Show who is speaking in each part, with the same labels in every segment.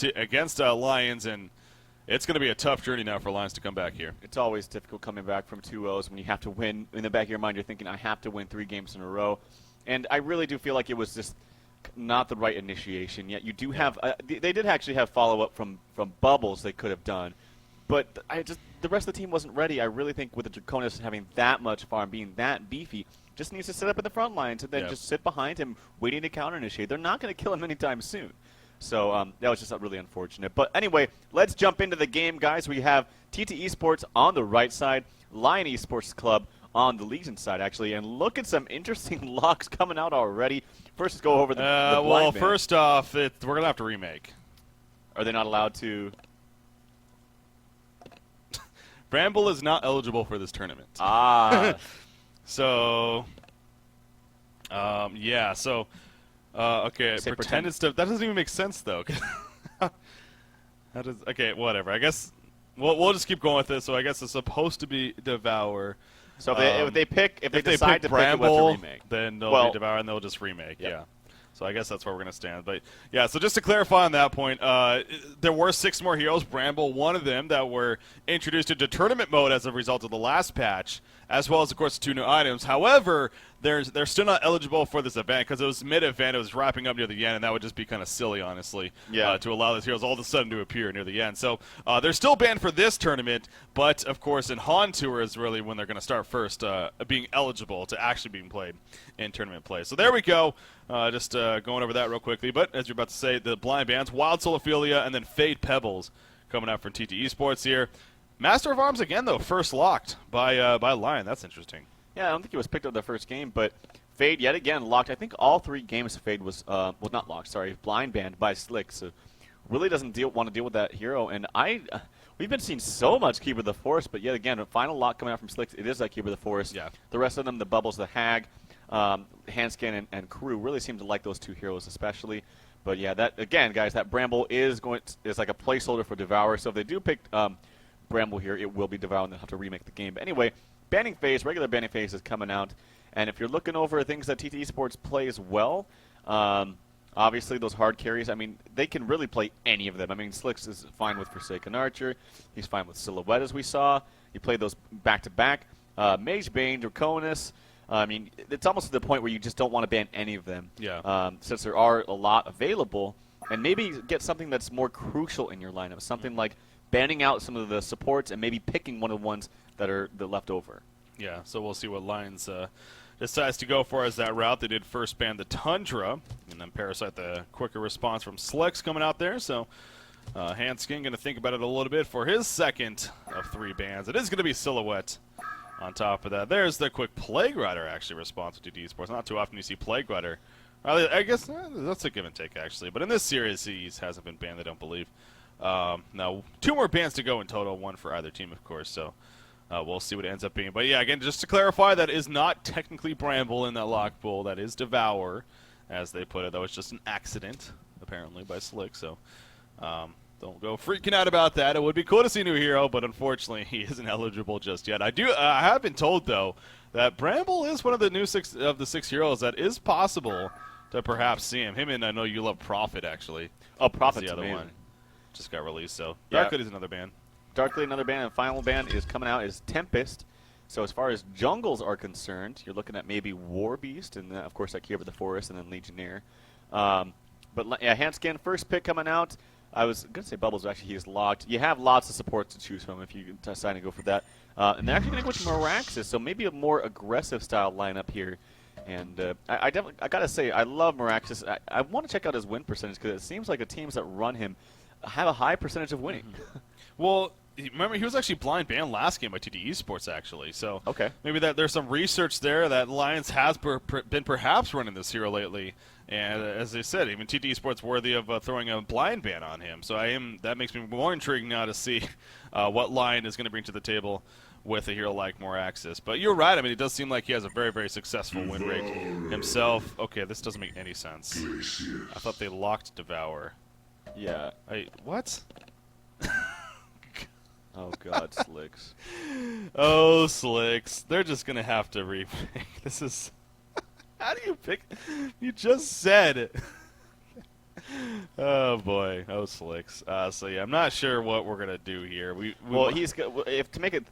Speaker 1: against Lions, and it's going to be a tough journey now for Lions to come back here.
Speaker 2: It's always difficult coming back from 2-0s when you have to win. In the back of your mind, you're thinking, I have to win 3 games in a row. And I really do feel like it was just not the right initiation. Yet you do have they did actually have follow-up from Bubbles they could have done. But the rest of the team wasn't ready. I really think with the Draconis having that much farm, being that beefy, just needs to sit up in the front lines and then just sit behind him, waiting to counter-initiate. They're not going to kill him anytime soon. So that was just really unfortunate. But anyway, let's jump into the game, guys. We have TteS Esports on the right side, Lion Esports Club on the Legion side, actually. And look at some interesting locks coming out already. First, let's go over the blind
Speaker 1: well,
Speaker 2: ban.
Speaker 1: first off, we're going to have to remake.
Speaker 2: Are they not allowed to?
Speaker 1: Bramble is not eligible for this tournament.
Speaker 2: Ah.
Speaker 1: So, yeah, so... okay, pretend it's that doesn't even make sense though. Okay, whatever. I guess we'll just keep going with this. So I guess it's supposed to be Devour.
Speaker 2: So if they decide to
Speaker 1: Bramble,
Speaker 2: pick it with a remake,
Speaker 1: then they'll be Devour and they'll just remake. Yeah. So I guess that's where we're going to stand. But yeah, so just to clarify on that point, there were 6 more heroes, Bramble, one of them, that were introduced into tournament mode as a result of the last patch, as well as, of course, 2 new items. However, they're still not eligible for this event because it was mid-event. It was wrapping up near the end, and that would just be kind of silly, honestly, to allow these heroes all of a sudden to appear near the end. So they're still banned for this tournament, but, of course, in Han Tour is really when they're going to start first being eligible to actually being played in tournament play. So there we go. Just going over that real quickly. But as you're about to say, the blind bans, Wild Solophilia, and then Fade Pebbles coming out from TteS Esports here. Master of Arms again, though, first locked by Lion. That's interesting.
Speaker 2: Yeah, I don't think he was picked up the first game, but Fade yet again locked. I think all 3 games Fade was not locked. Sorry, blind banned by Slick. So really doesn't want to deal with that hero. And we've been seeing so much Keeper of the Forest, but yet again, a final lock coming out from Slick. It is that Keeper of the Forest.
Speaker 1: Yeah.
Speaker 2: The rest of them, the Bubbles, the Hag, Handscan, and Crew really seem to like those 2 heroes especially. But yeah, that again, guys, that Bramble is like a placeholder for Devour. So if they do pick Bramble here, it will be Devour, and they'll have to remake the game. But anyway, banning phase, regular banning phase is coming out. And if you're looking over things that TteS Esports plays well, obviously those hard carries, I mean, they can really play any of them. I mean, Slicks is fine with Forsaken Archer. He's fine with Silhouette, as we saw. He played those back-to-back. Mage Bane, Draconis. I mean, it's almost to the point where you just don't want to ban any of them.
Speaker 1: Yeah.
Speaker 2: Since there are a lot available. And maybe get something that's more crucial in your lineup. Something like banning out some of the supports and maybe picking one of the ones that are left over.
Speaker 1: Yeah, so we'll see what Lions decides to go for as that route. They did first ban the Tundra, and then Parasite, the quicker response from Slicks coming out there. So Handskin going to think about it a little bit for his second of 3 bans. It is going to be Silhouette on top of that. There's the quick Plague Rider actually response to TteS Esports. Not too often you see Plague Rider. I guess that's a give and take, actually. But in this series, he hasn't been banned, I don't believe. Now, 2 more bans to go in total, 1 for either team, of course. So we'll see what it ends up being. But yeah, again, just to clarify, that is not technically Bramble in that lock pool. That is Devour, as they put it. That was just an accident, apparently, by Slick. So don't go freaking out about that. It would be cool to see a new hero, but unfortunately, he isn't eligible just yet. I have been told, though, that Bramble is one of the new 6 heroes that is possible to perhaps see him. Him and I know you love Prophet, actually.
Speaker 2: Oh, Prophet's
Speaker 1: the other
Speaker 2: amazing.
Speaker 1: one. Just got released, so
Speaker 2: Yeah.
Speaker 1: Dark Hood is another ban.
Speaker 2: Darkly, another ban, and final ban is coming out is Tempest. So as far as jungles are concerned, you're looking at maybe War Beast, and of course that Keeper of the Forest, and then Legionnaire. But yeah, Handscan, first pick coming out. I was going to say Bubbles, but actually he's locked. You have lots of supports to choose from if you decide to go for that. And they're actually going to go with Meraxis, so maybe a more aggressive style lineup here. And I got to say, I love Meraxis. I want to check out his win percentage because it seems like the teams that run him have a high percentage of winning.
Speaker 1: Well, remember, he was actually blind banned last game by TteS Esports, actually. So maybe there's some research there that Lions has been perhaps running this hero lately. And as I said, even TteS Esports worthy of throwing a blind ban on him. So that makes me more intrigued now to see what Lion is going to bring to the table with a hero like Meraxis. But you're right. I mean, it does seem like he has a very, very successful win rate himself. Okay, this doesn't make any sense. I thought they locked Devour.
Speaker 2: Yeah.
Speaker 1: What?
Speaker 2: Oh, God, Slicks.
Speaker 1: Oh, Slicks. They're just going to have to remake. This is... How do you pick... You just said it. Oh boy, oh Slicks. So yeah, I'm not sure what we're gonna do here.
Speaker 2: Well, if to make it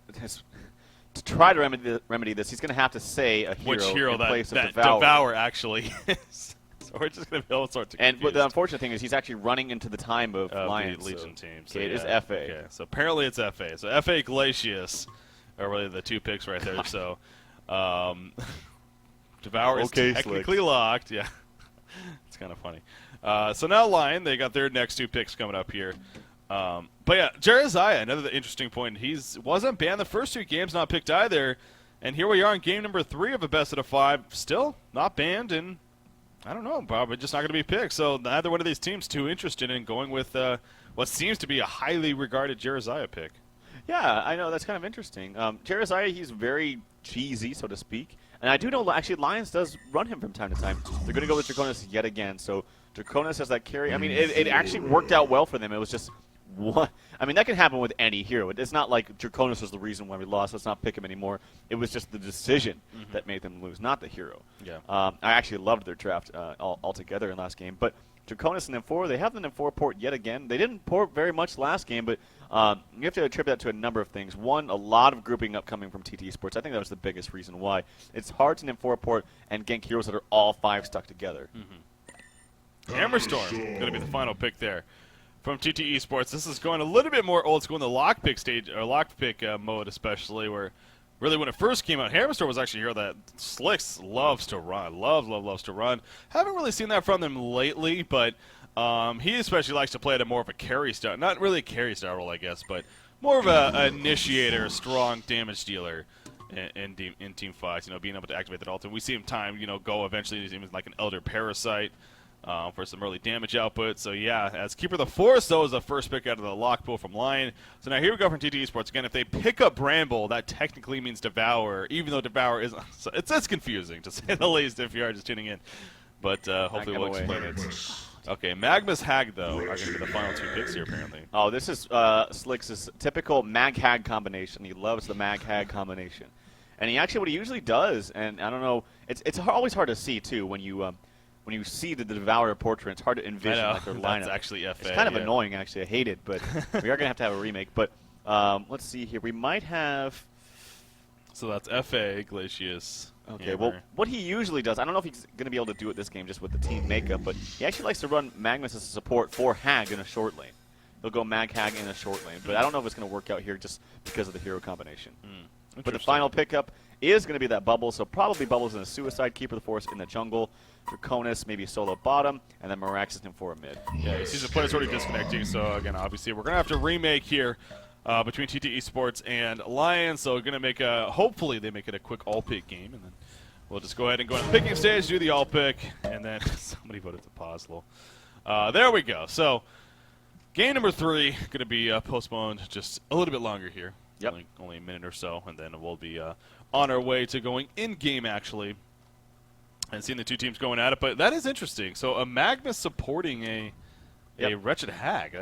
Speaker 2: to try to remedy this, he's going to have to say a
Speaker 1: which hero
Speaker 2: in
Speaker 1: that,
Speaker 2: place
Speaker 1: that
Speaker 2: of Devour.
Speaker 1: actually is. So we're just gonna be all sorts of
Speaker 2: And
Speaker 1: confused.
Speaker 2: the unfortunate thing is he's actually running into the time of Lions
Speaker 1: the Legion team. So
Speaker 2: okay,
Speaker 1: yeah.
Speaker 2: it is FA.
Speaker 1: Okay, so apparently it's FA. So FA Glacius are really the two picks right there. So Devour is technically locked. Yeah, it's kind of funny. So now Lion, they got their next two picks coming up here. But yeah, Jeremiah, another interesting point. Wasn't banned the first two games, not picked either. And here we are in game number 3 of a best of 5, still not banned, and I don't know, probably just not going to be picked. So neither one of these teams too interested in going with what seems to be a highly regarded Jeremiah pick.
Speaker 2: Yeah, I know, that's kind of interesting. Jeremiah, he's very cheesy, so to speak. And I do know, actually, Lions does run him from time to time. They're going to go with Draconis yet again. So Draconis has that carry. I mean, it actually worked out well for them. It was just one. I mean, that can happen with any hero. It's not like Draconis was the reason why we lost. Let's not pick him anymore. It was just the decision that made them lose, not the hero.
Speaker 1: Yeah.
Speaker 2: I actually loved their draft altogether in last game. But Draconis and M4, they have the M4 port yet again. They didn't port very much last game, but you have to attribute that to a number of things. One, a lot of grouping up coming from TteS Sports. I think that was the biggest reason why. It's hard to M4 port and gank heroes that are all 5 stuck together.
Speaker 1: Hammerstorm going to be the final pick there from TteS Sports. This is going a little bit more old school in the lockpick stage, or lockpick mode especially, where really when it first came out, Hammerstorm was actually a hero that Slicks loves to run. Loves to run. Haven't really seen that from them lately, but he especially likes to play at a more of a carry style. Not really a carry style role, I guess, but more of an initiator, strong damage dealer in team fights. You know, being able to activate that ultimate. We see him go eventually even like an Elder Parasite. For some early damage output. So, yeah, as Keeper of the Forest, though, is the first pick out of the lock pool from Lion. So now here we go from TteS Sports. Again, if they pick up Bramble, that technically means Devour, even though Devour isn't. So it's confusing, to say the least, if you are just tuning in. But hopefully we'll explain it. Okay, Magma's Hag, though, are going to be the final 2 picks here, apparently.
Speaker 2: Oh, this is Slicks' typical Mag-Hag combination. He loves the Mag-Hag combination. And what he usually does, and I don't know, it's always hard to see, too, when you see the Devourer portrait, it's hard to envision like their lineup.
Speaker 1: That's actually FA.
Speaker 2: It's kind of annoying, actually. I hate it, but we are going to have a remake. But let's see here. We might have...
Speaker 1: So that's FA, Glacius.
Speaker 2: Okay,
Speaker 1: Hammer.
Speaker 2: well, what he usually does, I don't know if he's going to be able to do it this game just with the team makeup, but he actually likes to run Magnus as a support for Hag in a short lane. He'll go Mag Hag in a short lane, but I don't know if it's going to work out here just because of the hero combination. But the final pickup is going to be that Bubble, so probably Bubble's in a Suicide, Keeper of the Forest in the jungle, Draconis maybe solo bottom, and then Miraxis in for a mid.
Speaker 1: Yeah, he sees the players already disconnecting, so again, obviously we're going to have to remake here between TteS Sports and Lions, so we're going to make hopefully they make it a quick all-pick game, and then we'll just go ahead and go on the picking stage, do the all-pick, and then somebody voted to pause. There we go. So game number 3 going to be postponed just a little bit longer here.
Speaker 2: Yep.
Speaker 1: Only a minute or so, and then we'll be on our way to going in-game, actually, and seeing the 2 teams going at it. But that is interesting. So a Magma supporting a Wretched Hag.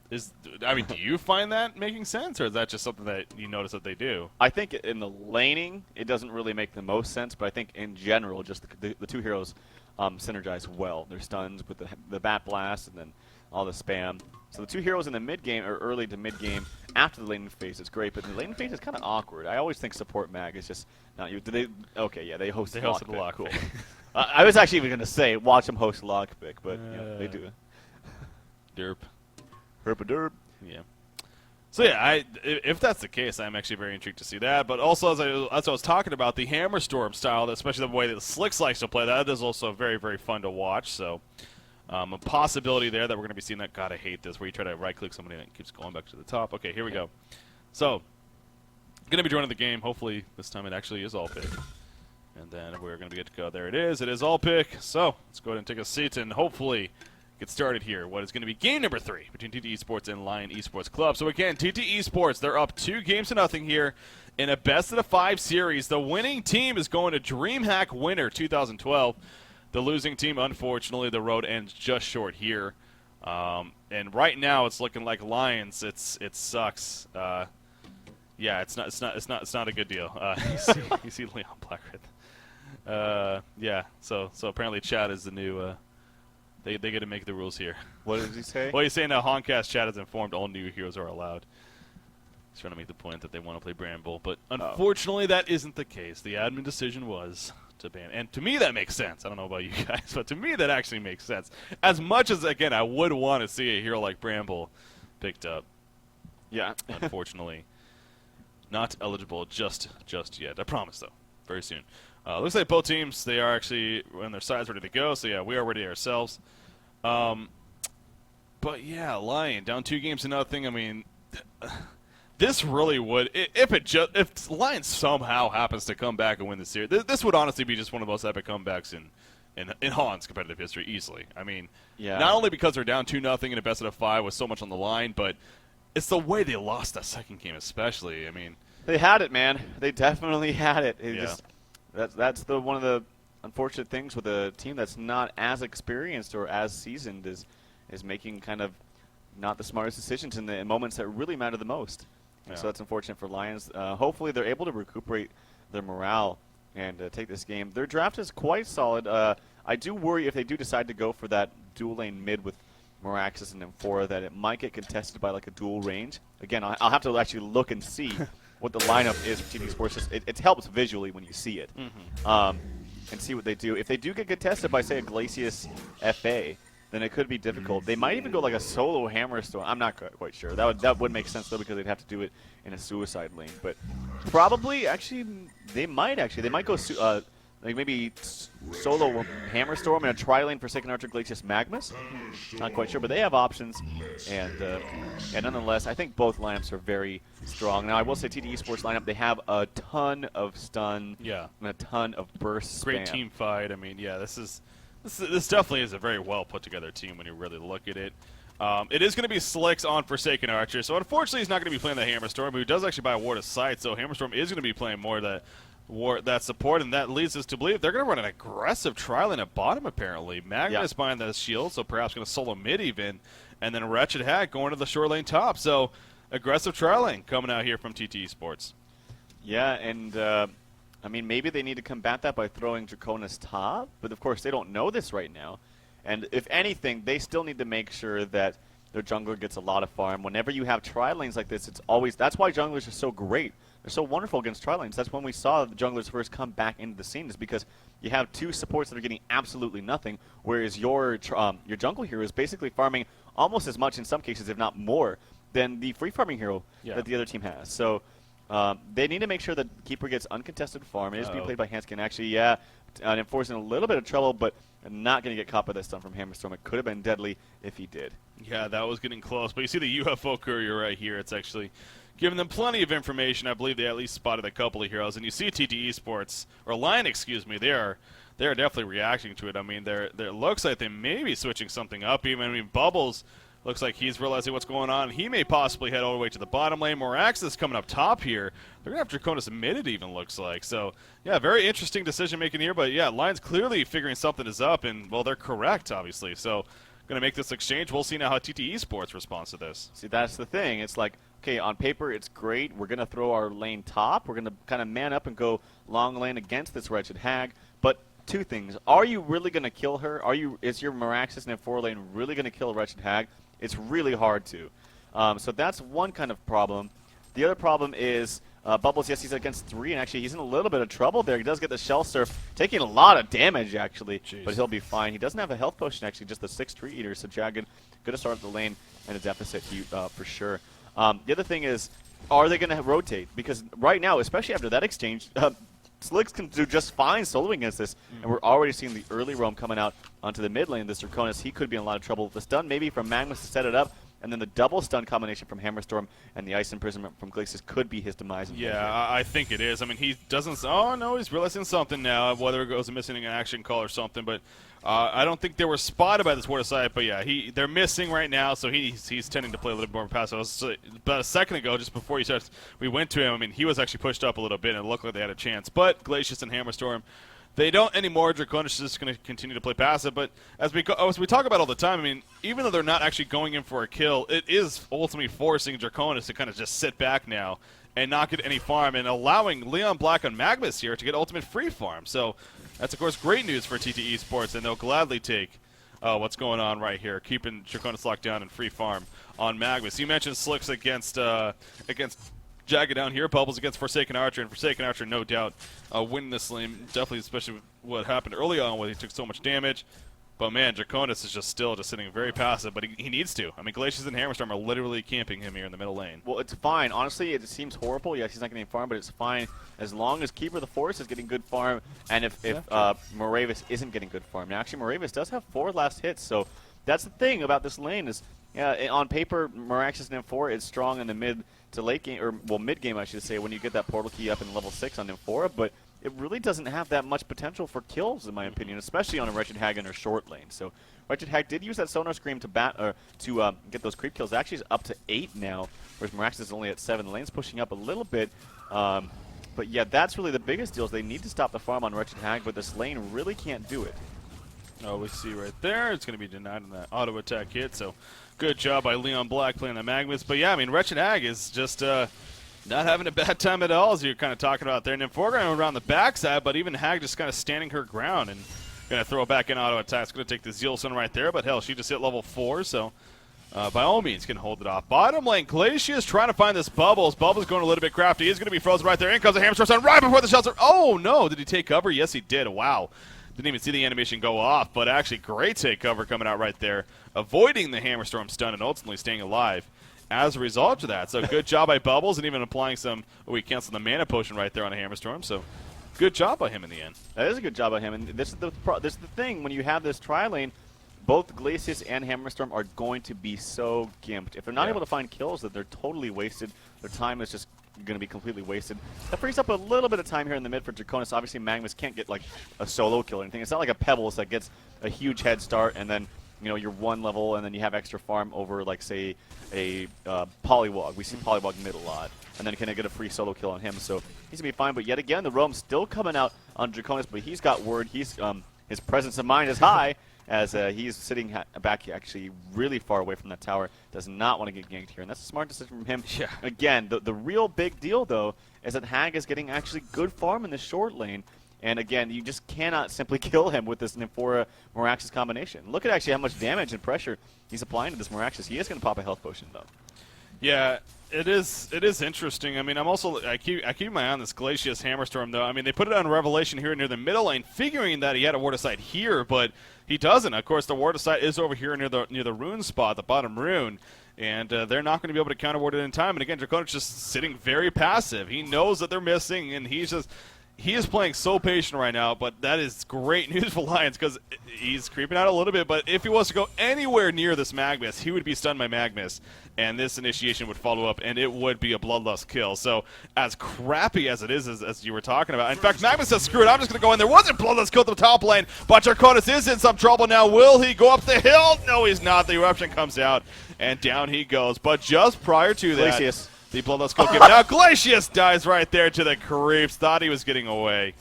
Speaker 1: Do you find that making sense, or is that just something that you notice that they do?
Speaker 2: I think in the laning, it doesn't really make the most sense, but I think in general, just the 2 heroes synergize well. Their stuns with the Bat Blast and then all the spam. So the 2 heroes in the mid-game, or early to mid-game, after the laning phase, it's great, but the laning phase is kind of awkward. I always think support mag is just not you. They hosted
Speaker 1: the Lockpick.
Speaker 2: Cool. I was actually even going to say, watch them host Lockpick, but they do it.
Speaker 1: Derp.
Speaker 2: Herpa-derp.
Speaker 1: Yeah. So yeah, if that's the case, I'm actually very intrigued to see that. But also, as I was talking about, the Hammerstorm style, especially the way that Slicks likes to play, that is also very, very fun to watch. So a possibility there that we're going to be seeing that. God, I hate this, where you try to right-click somebody and it keeps going back to the top. Okay, here we go. So, going to be joining the game. Hopefully, this time it actually is all pick. And then we're going to get to go. There it is. It is all pick. So, let's go ahead and take a seat and hopefully get started here. What is going to be game number 3 between TteS Sports and Lion Esports Club. So, again, TteS Sports, they're up 2-0 here in a best-of-5 series. The winning team is going to DreamHack Winter 2012. The losing team, unfortunately, the road ends just short here. And right now, it's looking like Lions. It sucks. Yeah, it's not a good deal. You see Leon Blackred. Yeah. So apparently Chad is the new They get to make the rules here.
Speaker 2: What did he say?
Speaker 1: Well, he's saying that Honcast chat has informed all new heroes are allowed. He's trying to make the point that they want to play Bramble, but unfortunately that isn't the case. The admin decision was to ban, and to me that makes sense. I don't know about you guys, but to me that actually makes sense. As much as, again, I would want to see a hero like Bramble picked up.
Speaker 2: Yeah.
Speaker 1: Unfortunately, not eligible just yet. I promise, though, very soon. Looks like both teams, they are actually on their sides ready to go, so yeah, we are ready ourselves. But yeah, Lion down 2 games to nothing. I mean, this really would, if Lion somehow happens to come back and win the series, this would honestly be just one of the most epic comebacks in Han's competitive history, easily. I mean, not only because they're down 2-0 in a best of 5 with so much on the line, but it's the way they lost that second game, especially. I mean,
Speaker 2: they had it, man. They definitely had it.
Speaker 1: Yeah.
Speaker 2: That's one of the unfortunate things with a team that's not as experienced or as seasoned is making kind of not the smartest decisions in the moments that really matter the most.
Speaker 1: Yeah.
Speaker 2: So that's unfortunate for Lions. Hopefully they're able to recuperate their morale and take this game. Their draft is quite solid. I do worry if they do decide to go for that dual lane mid with Moraxis and Amphora that it might get contested by like a dual range. Again, I'll have to actually look and see what the lineup is for TD Sports. It helps visually when you see it, and see what they do. If they do get contested by, say, a Glacius FA, then it could be difficult. They might even go like a solo Hammer Storm. I'm not quite sure. That would make sense, though, because they'd have to do it in a suicide lane. But probably, actually, they might go like maybe solo Hammer Storm and a tri-lane for Second Archer Glacius Magmus. Not quite sure, but they have options. And nonetheless, I think both lineups are very strong. Now, I will say TD Esports lineup, they have a ton of stun and a ton of burst
Speaker 1: great
Speaker 2: spam.
Speaker 1: team fight. I mean, yeah, this definitely is a very well put together team when you really look at it. It is going to be Slicks on Forsaken Archer, so unfortunately he's not going to be playing the Hammer Storm, but he does actually buy a Ward of Sight, so Hammer Storm is going to be playing more of that support, and that leads us to believe they're going to run an aggressive tri-lane at bottom, apparently. Magnus buying the shield, so perhaps going to solo mid even, and then Wretched Hack going to the short lane top. So aggressive tri-lane coming out here from TT Esports.
Speaker 2: Yeah, and I mean, maybe they need to combat that by throwing Draconis top, but of course they don't know this right now. And if anything, they still need to make sure that their jungler gets a lot of farm. Whenever you have tri-lanes like this, that's why junglers are so great. They're so wonderful against tri-lanes. That's when we saw the junglers first come back into the scene, is because you have 2 supports that are getting absolutely nothing, whereas your jungle hero is basically farming almost as much, in some cases, if not more, than the free farming hero that the other team has. So they need to make sure that Keeper gets uncontested farm. It is being played by Hanskin. Actually, enforcing a little bit of trouble, but not going to get caught by that stun from Hammerstorm. It could have been deadly if he did.
Speaker 1: Yeah, that was getting close. But you see the UFO courier right here. It's actually giving them plenty of information. I believe they at least spotted a couple of heroes. And you see TT Esports, or Lion, excuse me, they are definitely reacting to it. I mean, it looks like they may be switching something up even. I mean, Bubbles looks like he's realizing what's going on. He may possibly head all the way to the bottom lane. Moraxis coming up top here. They're going to have Draconis mid, it even looks like. So, yeah, very interesting decision-making here. But, yeah, Lion's clearly figuring something is up, and, well, they're correct, obviously. So, going to make this exchange. We'll see now how TT Esports responds to this.
Speaker 2: See, that's the thing. It's like, okay, on paper it's great. We're going to throw our lane top. We're going to kind of man up and go long lane against this Wretched Hag. But 2 things. Are you really going to kill her? Is your Moraxis in F4 lane really going to kill a Wretched Hag? It's really hard to. So that's one kind of problem. The other problem is Bubbles, yes, he's against 3, and actually he's in a little bit of trouble there. He does get the Shell Surf, taking a lot of damage, actually, but he'll be fine. He doesn't have a health potion, actually, just the 6 Tree Eaters, so Jagged going to start the lane in a deficit for sure. The other thing is, are they going to rotate? Because right now, especially after that exchange, Slicks can do just fine soloing against this, and we're already seeing the early roam coming out onto the mid lane. This Draconis, he could be in a lot of trouble. The stun maybe from Magnus to set it up, and then the double stun combination from Hammerstorm and the Ice Imprisonment from Glacius could be his demise.
Speaker 1: Yeah, I think it is. I mean, he doesn't. Oh no, he's realizing something now. Whether it goes missing an action call or something, but I don't think they were spotted by this Ward of Sight. But yeah, they're missing right now, so he's tending to play a little bit more passive. So about a second ago, just before we went to him. I mean, he was actually pushed up a little bit, and it looked like they had a chance. But Glacius and Hammerstorm, they don't anymore. Draconis is just going to continue to play passive. But as we talk about all the time, I mean, even though they're not actually going in for a kill, it is ultimately forcing Draconis to kind of just sit back now and not get any farm, and allowing Leon Black and Magmus here to get ultimate free farm. So that's, of course, great news for TT Esports, and they'll gladly take what's going on right here, keeping Draconis locked down and free farm on Magnus. You mentioned Slicks against Jagged down here, Bubbles against Forsaken Archer, and Forsaken Archer, no doubt, winning this lane, definitely, especially with what happened early on when he took so much damage. But man, Draconis is just still sitting very passive, but he needs to. I mean, Glacius and Hammerstorm are literally camping him here in the middle lane.
Speaker 2: Well, it's fine. Honestly, it seems horrible. Yes, he's not getting farm, but it's fine as long as Keeper of the Forest is getting good farm, and if Moravis isn't getting good farm. Now, actually, Moravis does have 4 last hits, so that's the thing about this lane is, on paper, Miraxis and M4 is strong in the mid to late game, or well, mid game, I should say, when you get that portal key up in level 6 on Nymphora, but it really doesn't have that much potential for kills, in my opinion, especially on a Wretched Hag in her short lane. So Wretched Hag did use that Sonar Scream to get those creep kills. Actually, it's up to 8 now, whereas Miraxis is only at 7. The lane's pushing up a little bit. But yeah, that's really the biggest deal is they need to stop the farm on Wretched Hag, but this lane really can't do it.
Speaker 1: Oh, we see right there. It's going to be denied on that auto attack hit. So good job by Leon Black playing the Magnus. But yeah, I mean, Wretched Hag is just not having a bad time at all, as you're kind of talking about there. Nymphora going around the backside, but even Hag just kind of standing her ground and going to throw it back in auto attack. It's going to take the Zeal Sun right there, but hell, she just hit level 4, so by all means can hold it off. Bottom lane, Glacius trying to find this Bubbles. Bubbles going a little bit crafty. He's going to be frozen right there. In comes the Hamster Sun right before the shelter. Oh, no. Did he take cover? Yes, he did. Wow. Didn't even see the animation go off, but actually great take cover coming out right there, avoiding the Hammerstorm stun and ultimately staying alive as a result of that. So good job by Bubbles and even applying some, we canceled the mana potion right there on a Hammerstorm, so good job by him in the end.
Speaker 2: That is a good job by him, and this is the thing, when you have this tri-lane, both Glacius and Hammerstorm are going to be so gimped. If they're not able to find kills, that they're totally wasted. Their time is just going to be completely wasted. That frees up a little bit of time here in the mid for Draconis. Obviously, Magnus can't get like a solo kill or anything. It's not like a Pebbles that gets a huge head start and then you're 1 level and then you have extra farm over like say a Polywog. We see Polywog mid a lot, and then can get a free solo kill on him. So he's gonna be fine. But yet again, the roam's still coming out on Draconis, but he's got word. He's his presence of mind is high. As he's sitting back actually really far away from that tower, does not want to get ganked here, and that's a smart decision from him.
Speaker 1: Yeah.
Speaker 2: Again, the real big deal, though, is that Hag is getting actually good farm in the short lane, and again, you just cannot simply kill him with this Nymphora Miraxis combination. Look at actually how much damage and pressure he's applying to this Miraxis. He is going to pop a health potion, though.
Speaker 1: Yeah, it is interesting. I mean, I keep my eye on this Glacius Hammerstorm, though. I mean, they put it on Revelation here near the middle lane, figuring that he had a ward of sight here, but he doesn't. Of course, the ward of sight is over here near the rune spot, the bottom rune, and they're not going to be able to counter ward it in time. And again, Draconis just sitting very passive. He knows that they're missing, and he is playing so patient right now, but that is great news for Lions because he's creeping out a little bit, but if he was to go anywhere near this Magnus, he would be stunned by Magnus, and this initiation would follow up, and it would be a Bloodlust kill. So as crappy as it is, as you were talking about, in fact, Magnus says, screw it, I'm just going to go in. There was a Bloodlust kill at the top lane, but Draconis is in some trouble now. Will he go up the hill? No, he's not. The eruption comes out, and down he goes. But just prior to that,
Speaker 2: Glacius.
Speaker 1: the Bloodlust kill came now. Glacius dies right there to the creeps. Thought he was getting away,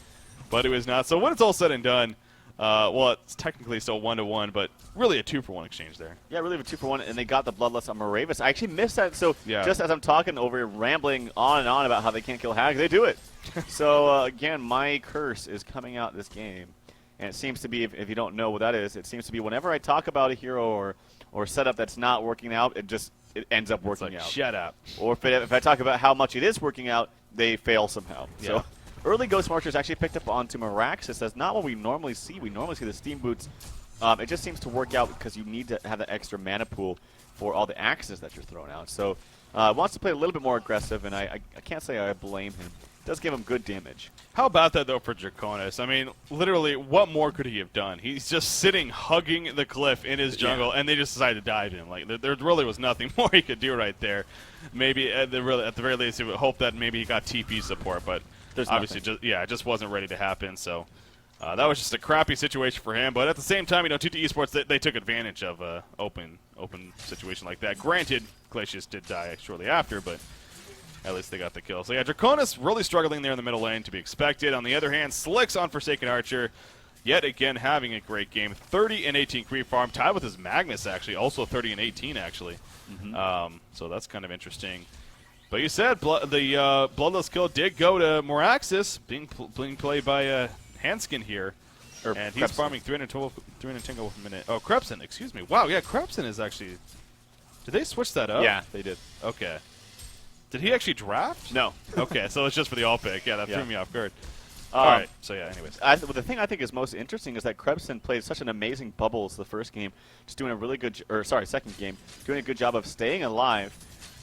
Speaker 1: but he was not. So when it's all said and done, well, it's technically still 1-1, but really a 2-for-1 exchange there.
Speaker 2: Yeah, really a 2-for-1, and they got the Bloodlust on Moravis. I actually missed that, so
Speaker 1: yeah.
Speaker 2: Just as I'm talking over here, rambling on and on about how they can't kill Hag, they do it. So, again, my curse is coming out this game, and it seems to be, if you don't know what that is, it seems to be whenever I talk about a hero or setup that's not working out, it ends up working out.
Speaker 1: Shut up.
Speaker 2: Or if I talk about how much it is working out, they fail somehow.
Speaker 1: Yeah.
Speaker 2: So early Ghost Marchers actually picked up onto Miraxis. That's not what we normally see. We normally see the Steam Boots. It just seems to work out because you need to have that extra mana pool for all the axes that you're throwing out. So wants to play a little bit more aggressive, and I can't say I blame him. It does give him good damage.
Speaker 1: How about that, though, for Draconis? I mean, literally, what more could he have done? He's just sitting, hugging the cliff in his jungle, and they just decided to dive him. Like, there really was nothing more he could do right there. Maybe, at the very least, he would hope that maybe he got TP support, but
Speaker 2: there's
Speaker 1: obviously, it just wasn't ready to happen, so that was just a crappy situation for him. But at the same time, TteS Esports, they took advantage of an open situation like that. Granted, Glacius did die shortly after, but at least they got the kill. So yeah, Draconis really struggling there in the middle lane, to be expected. On the other hand, Slicks on Forsaken Archer, yet again having a great game. 30 and 18 creep farm, tied with his Magnus actually, also 30 and 18 actually. So that's kind of interesting. But you said Bloodless kill did go to Moraxis, being played by Hanskin here. And he's farming 310 gold per minute. Oh, Krebsen, excuse me. Wow, yeah, Krebsen is actually... Did they switch that up?
Speaker 2: Yeah, they did.
Speaker 1: Okay. Did he actually draft?
Speaker 2: No.
Speaker 1: Okay, so it's just for the all pick. Yeah, that threw me off guard.
Speaker 2: All
Speaker 1: right. So, yeah, anyways.
Speaker 2: The thing I think is most interesting is that Krebsen played such an amazing bubbles the first game, just doing a really good, second game, doing a good job of staying alive,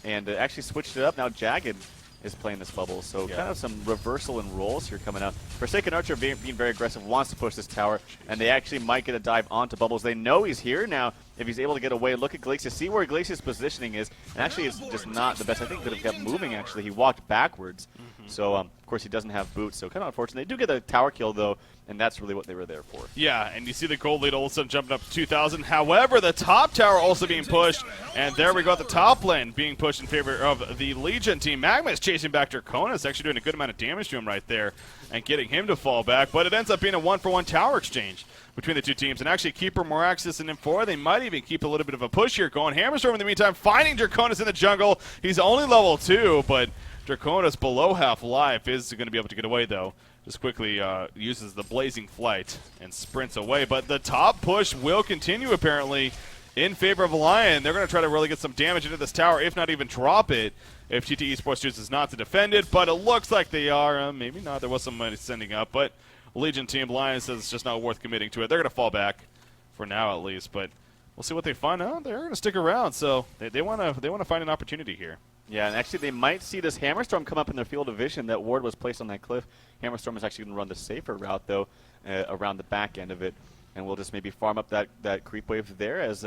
Speaker 2: and actually switched it up. Now Jagged is playing this bubble, so kind of some reversal in roles here coming out. Forsaken Archer being very aggressive, wants to push this tower, and they actually might get a dive onto Bubbles. They know he's here now. If he's able to get away, look at Glacius, see where Glacius' positioning is, and actually it's just not the best. I think that if he kept moving, actually, he walked backwards. So, of course, he doesn't have boots, so kind of unfortunate. They do get a tower kill, though, and that's really what they were there for.
Speaker 1: Yeah, and you see the gold lead all of a sudden jumping up to 2,000. However, the top tower also being pushed, and there we go, the top lane being pushed in favor of the Legion team. Magma is chasing back Draconis, actually doing a good amount of damage to him right there and getting him to fall back, but it ends up being a one-for-one tower exchange between the two teams. And actually, Keeper, Moraxis, and M4, they might even keep a little bit of a push here going. Hammerstorm in the meantime finding Draconis in the jungle. He's only level 2, but Draconis below half-life is going to be able to get away, though. Just quickly uses the Blazing Flight and sprints away. But the top push will continue, apparently, in favor of Lion. They're going to try to really get some damage into this tower, if not even drop it, if TT Esports chooses not to defend it. But it looks like they are. Maybe not. There was some money sending up. But Legion team, Lion says it's just not worth committing to it. They're going to fall back, for now at least. But we'll see what they find out. They're going to stick around. So they want to find an opportunity here.
Speaker 2: Yeah, and actually they might see this Hammerstorm come up in their field of vision. That ward was placed on that cliff. Hammerstorm is actually going to run the safer route, though, around the back end of it. And we'll just maybe farm up that creep wave there as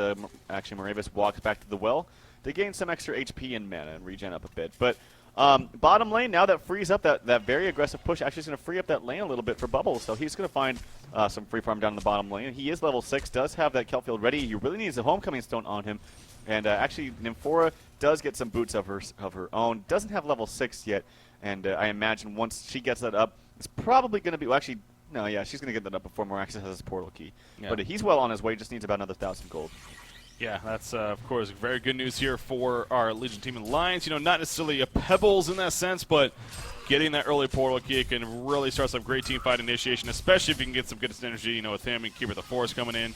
Speaker 2: actually Moravis walks back to the well to gain some extra HP and mana and regen up a bit. But bottom lane, now that frees up that very aggressive push, actually is going to free up that lane a little bit for Bubbles. So he's going to find some free farm down in the bottom lane. He is level 6, does have that Kelp field ready. He really needs a Homecoming Stone on him. And actually, Nymphora does get some boots of her own. Doesn't have level 6 yet, and I imagine once she gets that up, it's probably going to be. Well, actually, no, yeah, she's going to get that up before Moraxis has his portal key. Yeah. But he's well on his way. Just needs about another 1,000 gold.
Speaker 1: Yeah, that's of course very good news here for our Legion team and Lions. You know, not necessarily a pebbles in that sense, but getting that early portal key can really start some great team fight initiation, especially if you can get some good synergy. You know, with him and Keeper the Forest coming in.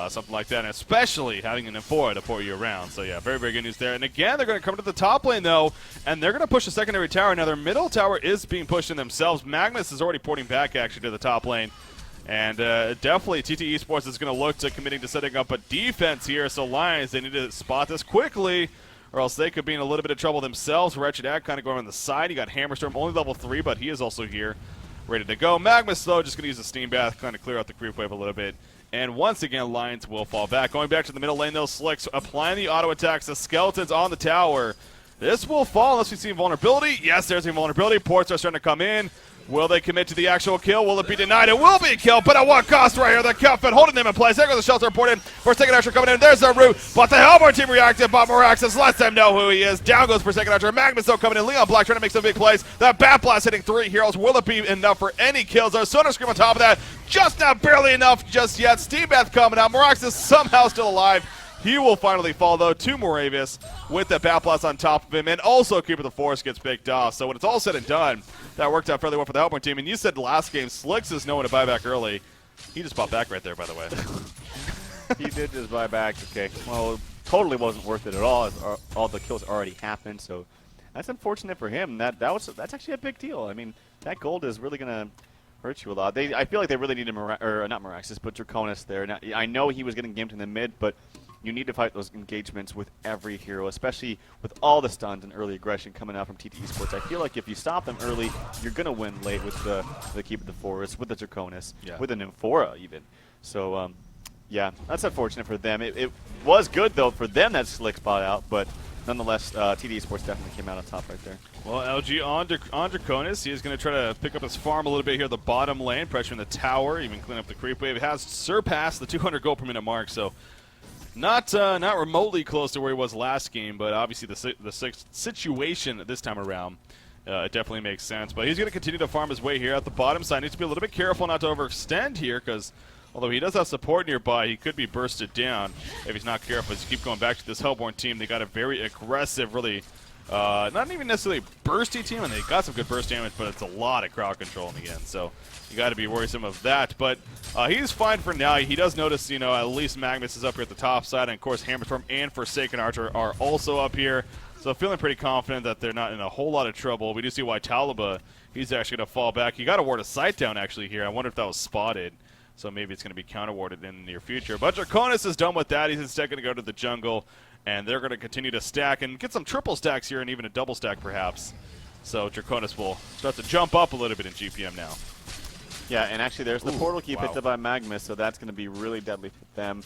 Speaker 1: Something like that, and especially having an M4 to port you around. So, yeah, very, very good news there. And again, they're going to come to the top lane, though, and they're going to push the secondary tower. Now, their middle tower is being pushed in themselves. Magnus is already porting back, actually, to the top lane. And definitely, TT Esports is going to look to committing to setting up a defense here. So, Lions, they need to spot this quickly, or else they could be in a little bit of trouble themselves. Wretched Ag kind of going on the side. You got Hammerstorm, only level 3, but he is also here, ready to go. Magnus, though, just going to use a Steam Bath, kind of clear out the creep wave a little bit. And once again, Lions will fall back. Going back to the middle lane, though, Slicks applying the auto attacks. The Skeletons on the tower. This will fall unless we see invulnerability. Yes, there's invulnerability. Ports are starting to come in. Will they commit to the actual kill? Will it be denied? It will be a kill, but at what cost right here? The Kelphin holding them in place. There goes the shelter ported for Second Archer coming in. There's the root, but the Hellborn team reacted. But Moraxis lets them know who he is. Down goes for Second Archer. Magnus though coming in. Leon Black trying to make some big plays. That Bat Blast hitting 3 heroes. Will it be enough for any kills? There's Sonar Scream on top of that. Just not barely enough just yet. Steam Bath coming out. Moraxis somehow still alive. He will finally fall, though, to Moravis with the Bat Blast on top of him, and also Keeper the Forest gets picked off. So when it's all said and done, that worked out fairly well for the Hellborn team. And you said last game, Slicks is knowing to buy back early. He just bought back right there, by the way.
Speaker 2: He did just buy back. Okay, well, totally wasn't worth it at all. All the kills already happened, so that's unfortunate for him. That's actually a big deal. I mean, that gold is really gonna hurt you a lot. I feel like they really needed not Moraxis, but Draconis there. Now, I know he was getting gimped in the mid, but you need to fight those engagements with every hero, especially with all the stuns and early aggression coming out from TT Esports. I feel like if you stop them early, you're going to win late with the Keeper the Forest, with the Draconis, with the Nymphora even. So, yeah, that's unfortunate for them. It was good, though, for them that Slick spot out, but nonetheless, TT Esports definitely came out on top right there.
Speaker 1: Well, LG on Draconis. He is going to try to pick up his farm a little bit here at the bottom lane, pressuring the tower, even clean up the creep wave. It has surpassed the 200 gold per minute mark, so not remotely close to where he was last game, but obviously the situation this time around it definitely makes sense. But he's going to continue to farm his way here at the bottom side. Needs to be a little bit careful not to overextend here, because although he does have support nearby, he could be bursted down if he's not careful. As you keep going back to this Hellborn team, they got a very aggressive, really not even necessarily bursty team, and they got some good burst damage, but it's a lot of crowd control in the end, so you got to be worrisome of that. But he's fine for now. He does notice, you know, at least Magnus is up here at the top side, and of course Hammerstorm and Forsaken Archer are also up here. So feeling pretty confident that they're not in a whole lot of trouble. We do see why Talaba, he's actually going to fall back. He got a ward of sight down actually here. I wonder if that was spotted. So maybe it's going to be counter-warded in the near future. But Draconis is done with that. He's instead going to go to the jungle, and they're going to continue to stack and get some triple stacks here and even a double stack perhaps. So Draconis will start to jump up a little bit in GPM now.
Speaker 2: Yeah, and actually there's the portal key picked up by Magnus, so that's going to be really deadly for them.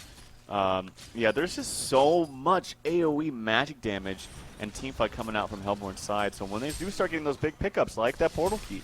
Speaker 2: Yeah, there's just so much AoE magic damage and teamfight coming out from Hellborn's side. So when they do start getting those big pickups like that portal key,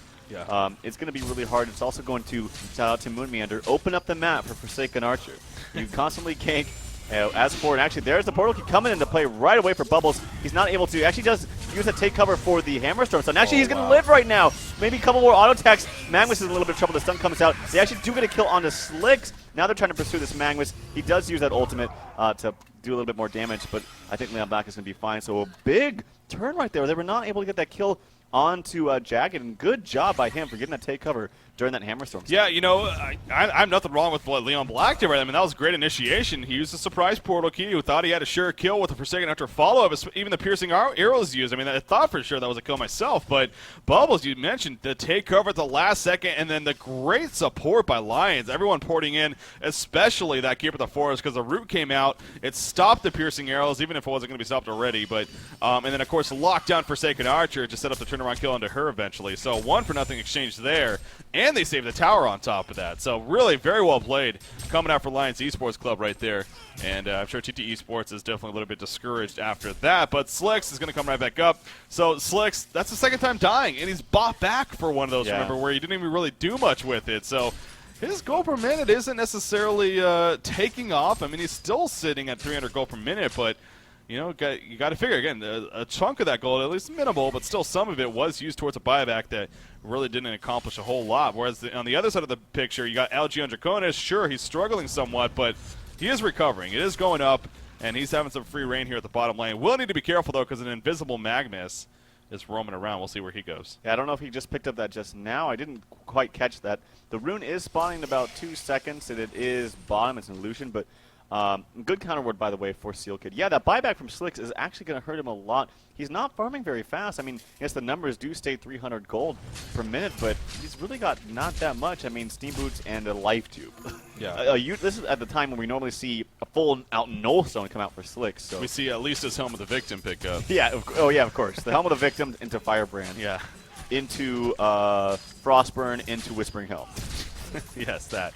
Speaker 2: it's going to be really hard. It's also going to, shout out to Moon Meander, open up the map for Forsaken Archer. You constantly gank as for, and actually there's the portal key coming into play right away for Bubbles. He's not able to, actually does use a take cover for the Hammerstorm. So actually he's going to live right now. Maybe a couple more auto attacks. Magnus is in a little bit of trouble. The stun comes out. They actually do get a kill onto Slicks. Now they're trying to pursue this Magnus. He does use that ultimate to do a little bit more damage, but I think Leon Black is going to be fine. So a big turn right there. They were not able to get that kill onto Jagged, and good job by him for getting that take cover during that Hammerstorm.
Speaker 1: Yeah, you know, I'm nothing wrong with what Leon Black did right. I mean, that was a great initiation. He used a surprise portal key who thought he had a sure kill with a Forsaken after follow-up. Even the piercing arrows used. I mean, I thought for sure that was a kill myself. But Bubbles, you mentioned the take cover at the last second, and then the great support by Lions. Everyone porting in, especially that Keeper of the Forest, because the root came out. It stopped the piercing arrows, even if it wasn't going to be stopped already. But and then, of course, locked down Forsaken Archer to set up the turnaround kill onto her eventually. So 1-for-0 exchange there. And they saved the tower on top of that. So really very well played coming out for Lions Esports Club right there. And I'm sure TT Esports is definitely a little bit discouraged after that. But Slicks is going to come right back up. So Slicks, that's the second time dying. And he's bought back for one of those, remember, where he didn't even really do much with it. So his gold per minute isn't necessarily taking off. I mean, he's still sitting at 300 gold per minute, but you know, you got to figure, again, a chunk of that gold, at least minimal, but still some of it was used towards a buyback that really didn't accomplish a whole lot. Whereas on the other side of the picture, you got LG on Draconis. Sure, he's struggling somewhat, but he is recovering. It is going up, and he's having some free reign here at the bottom lane. We'll need to be careful, though, because an invisible Magnus is roaming around. We'll see where he goes. Yeah,
Speaker 2: I don't know if he just picked up that just now. I didn't quite catch that. The rune is spawning in about 2 seconds, and it is bottom. It's an illusion, but good counterword, by the way, for Seal Kid. Yeah, that buyback from Slicks is actually going to hurt him a lot. He's not farming very fast. I mean, yes, the numbers do state 300 gold per minute, but he's really got not that much. I mean, Steam Boots and a Life Tube.
Speaker 1: Yeah.
Speaker 2: This is at the time when we normally see a full-out Null Stone come out for Slicks. So.
Speaker 1: We see at least his Helm of the Victim pick up.
Speaker 2: Yeah, of course. The Helm of the Victim into Firebrand.
Speaker 1: Yeah.
Speaker 2: Into Frostburn, into Whispering Helm.
Speaker 1: Yes, that.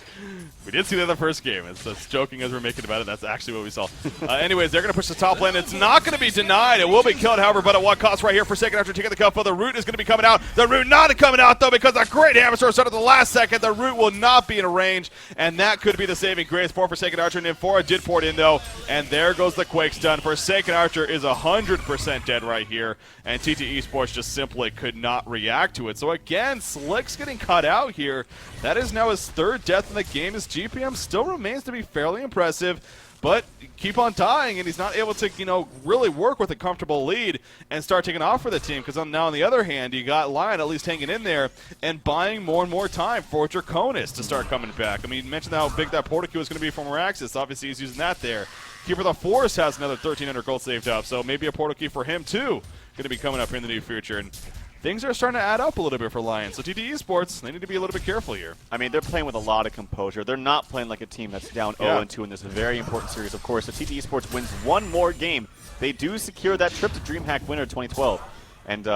Speaker 1: We did see that in the first game. It's joking as we're making about it. That's actually what we saw. Anyways, they're going to push the top lane. It's not going to be denied. It will be killed, however, but at what cost right here for Forsaken after taking the cup. The root is going to be coming out. The root not coming out, though, because a great Hammerstorm started at the last second. The root will not be in range, and that could be the saving grace for Forsaken Archer. And Infora did pour it in, though, and there goes the Quake stun. Forsaken Archer is 100% dead right here, and TT Esports just simply could not react to it. So, again, Slick's getting cut out here. That is now his third death in the game. His GPM still remains to be fairly impressive, but keep on dying, and he's not able to, you know, really work with a comfortable lead and start taking off for the team. Because now on the other hand, you got Lion at least hanging in there and buying more and more time for Draconis to start coming back. I mean, you mentioned how big that portal queue was going to be from Meraxis. Obviously, he's using that there. Keeper of the Forest has another 1,300 gold saved up, so maybe a portal key for him too going to be coming up here in the near future. And things are starting to add up a little bit for Lions. So TT Esports, they need to be a little bit careful here. I
Speaker 2: mean, they're playing with a lot of composure. They're not playing like a team that's down 0-2 in this very important series. Of course, if TT Esports wins one more game, they do secure that trip to DreamHack Winter 2012. And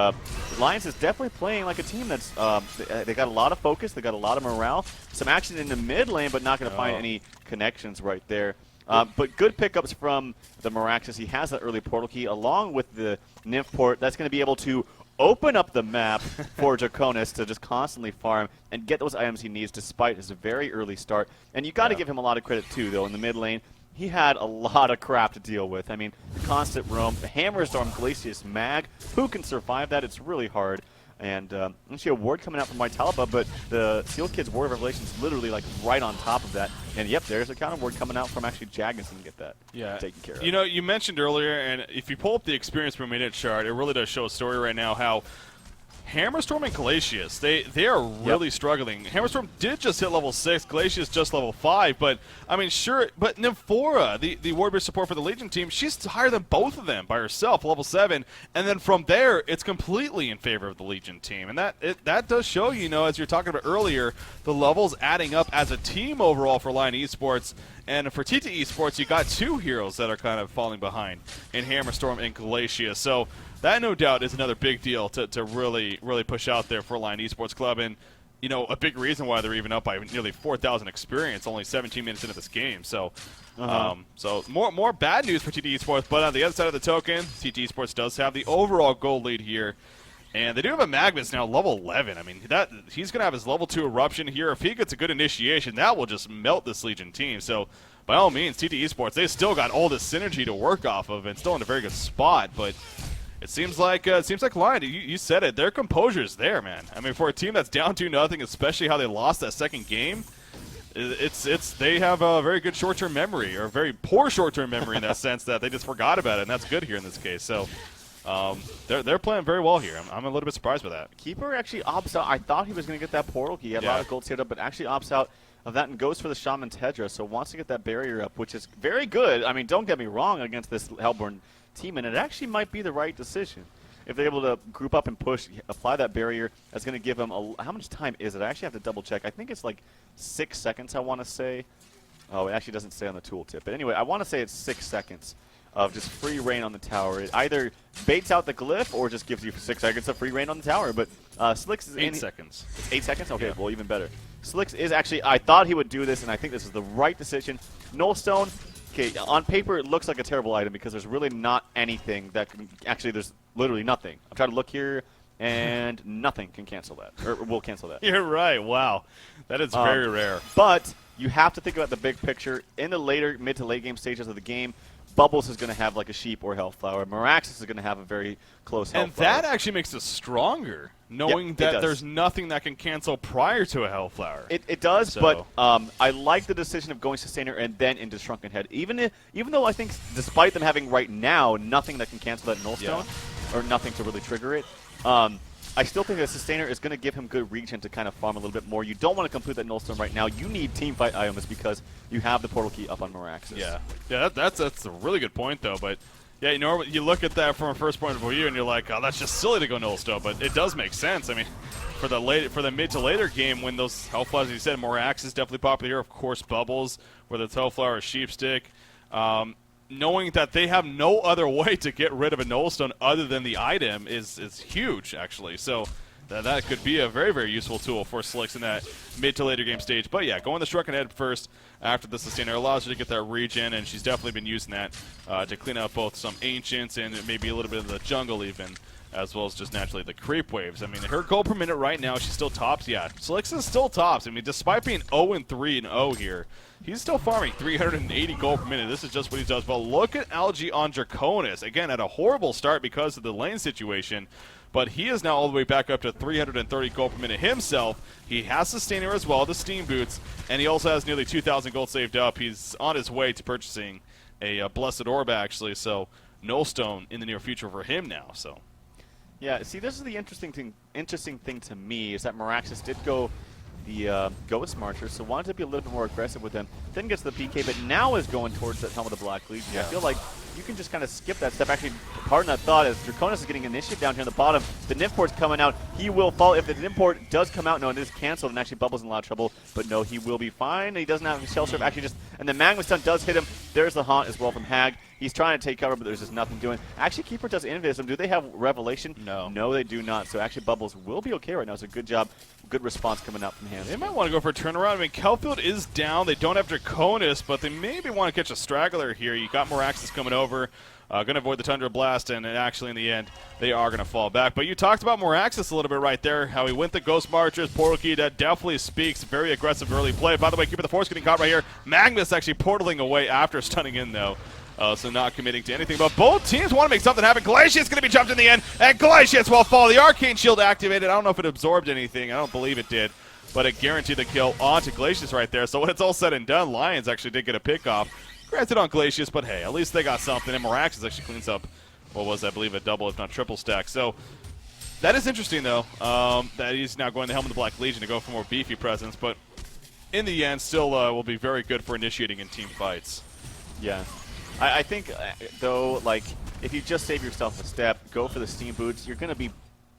Speaker 2: Lions is definitely playing like a team that's they got a lot of focus, they got a lot of morale, some action in the mid lane, but not going to find any connections right there. But good pickups from the Meraxis. He has that early portal key along with the Nymph port. That's going to be able to open up the map for Draconis to just constantly farm and get those items he needs despite his very early start. And you got to give him a lot of credit too, though. In the mid lane, he had a lot of crap to deal with. I mean, the constant roam, the Hammerstorm Glacius Mag. Who can survive that? It's really hard. And actually a ward coming out from Waitalpa, but the Seal Kids Ward of Revelation is literally like right on top of that. And yep, there's a counter ward coming out from actually Jaganson to get that taken care of.
Speaker 1: You know, you mentioned earlier, and if you pull up the experience per minute chart, it really does show a story right now how Hammerstorm and Glacius, they are really struggling. Hammerstorm did just hit level 6, Glacius just level 5, but, I mean, sure, but Nymphora, the Warbridge support for the Legion team, she's higher than both of them by herself, level 7, and then from there, it's completely in favor of the Legion team, and that does show, you know, as you were talking about earlier, the levels adding up as a team overall for Lion Esports, and for TteS Esports, you got 2 heroes that are kind of falling behind in Hammerstorm and Glacius, so that, no doubt, is another big deal to really push out there for Lion Esports Club. And, you know, a big reason why they're even up by nearly 4,000 experience, only 17 minutes into this game. So so more bad news for TteS Esports. But on the other side of the token, TteS Esports does have the overall gold lead here. And they do have a Magnus now, level 11. I mean, he's going to have his level 2 eruption here. If he gets a good initiation, that will just melt this Legion team. So, by all means, TteS Esports, they still got all this synergy to work off of and still in a very good spot. But it seems like Lion, you said it, their composure is there, man. I mean, for a team that's down 2-0, especially how they lost that second game, they have a very good short-term memory, or a very poor short-term memory in that sense that they just forgot about it, and that's good here in this case. So they're playing very well here. I'm a little bit surprised by that.
Speaker 2: Keeper actually opts out. I thought he was going to get that portal key. He had a lot of gold saved up, but actually opts out of that and goes for the Shaman Tedra, so wants to get that barrier up, which is very good. I mean, don't get me wrong against this Hellborn team, and it actually might be the right decision. If they're able to group up and push, apply that barrier, that's going to give them how much time is it? I actually have to double check. I think it's like 6 seconds, I want to say. Oh, it actually doesn't say on the tooltip. But anyway, I want to say it's 6 seconds of just free reign on the tower. It either baits out the glyph or just gives you 6 seconds of free reign on the tower. But Slicks is
Speaker 1: 8 seconds.
Speaker 2: It's 8 seconds? Okay, well, even better. Slicks is actually, I thought he would do this, and I think this is the right decision. Nullstone, okay, on paper it looks like a terrible item because there's really not anything that can, actually there's literally nothing. I'm trying to look here, and nothing can cancel that, or will cancel that.
Speaker 1: You're right, wow. That is very rare.
Speaker 2: But you have to think about the big picture. In the later, mid to late game stages of the game, Bubbles is going to have like a sheep or Hellflower. Miraxis is going to have a very close Hellflower.
Speaker 1: And that actually makes us stronger, knowing that there's nothing that can cancel prior to a Hellflower.
Speaker 2: It does, but I like the decision of going Sustainer and then into Shrunken Head. Even though I think, despite them having right now nothing that can cancel that Nullstone, or nothing to really trigger it, I still think that Sustainer is going to give him good regen to kind of farm a little bit more. You don't want to complete that Nullstone right now. You need Teamfight Iomis because you have the portal key up on Miraxis.
Speaker 1: Yeah, that's a really good point, though. But, yeah, you look at that from a first point of view, and you're like, oh, that's just silly to go Nullstone. But it does make sense. I mean, for the mid to later game, when those Hellflowers, as you said, Miraxis is definitely popular here. Of course, Bubbles, whether it's Hellflower or Sheepstick. Knowing that they have no other way to get rid of a Nullstone other than the item is huge, actually. So that could be a very, very useful tool for Slicks in that mid to later game stage. But yeah, going the Shrunken Head first after the Sustainer allows her to get that regen, and she's definitely been using that to clean up both some Ancients and maybe a little bit of the jungle even, as well as just naturally the creep waves. I mean, her gold per minute right now, she's still tops. Yeah, Slicks is still tops. I mean, despite being 0-3 and 0 here, he's still farming 380 gold per minute. This is just what he does. But look at Algae on Draconis. Again, at a horrible start because of the lane situation, but he is now all the way back up to 330 gold per minute himself. He has Sustainer as well, the Steam Boots, and he also has nearly 2,000 gold saved up. He's on his way to purchasing a Blessed Orb, actually, so Nullstone in the near future for him now. So,
Speaker 2: yeah, see, this is the interesting thing to me is that Miraxis did go the Ghost Marcher, so wanted to be a little bit more aggressive with them. Then gets the PK, but now is going towards that Helm of the Black Legion. I feel like you can just kind of skip that step. Actually, pardon that thought, as Draconis is getting initiative down here on the bottom. The Nymphport's coming out. He will fall. If the Nymphport does come out, no, it is canceled, and actually Bubbles in a lot of trouble. But no, he will be fine. He doesn't have a Shell Surf. Actually, and the Magma Stun does hit him. There's the Haunt as well from Hag. He's trying to take cover, but there's just nothing doing. Actually, Keeper does invis him. Do they have Revelation?
Speaker 1: No.
Speaker 2: No, they do not. So actually, Bubbles will be okay right now. It's a good job. Good response coming out from him.
Speaker 1: They might want to go for a turnaround. I mean, Kelfield is down. They don't have Draconis, but they maybe want to catch a straggler here. You got Miraxis coming over. Going to avoid the Tundra Blast, and actually in the end, they are going to fall back. But you talked about Miraxis a little bit right there, how he went the Ghost Marchers, Portal Key, that definitely speaks. Very aggressive early play. By the way, Keeper the Force getting caught right here. Magnus actually portaling away after stunning in, though. So not committing to anything, but both teams want to make something happen. Glacius going to be jumped in the end, and Glacius will fall. The Arcane Shield activated. I don't know if it absorbed anything. I don't believe it did, but it guaranteed the kill onto Glacius right there. So when it's all said and done, Lions actually did get a pick off. Granted on Glacius, but hey, at least they got something. And Miraxis actually cleans up what was, I believe, a double, if not triple stack. So that is interesting, though, that he's now going to Helm of the Black Legion to go for more beefy presence. But in the end, still will be very good for initiating in team fights.
Speaker 2: Yeah. I think, though, like, if you just save yourself a step, go for the Steam Boots, you're going to be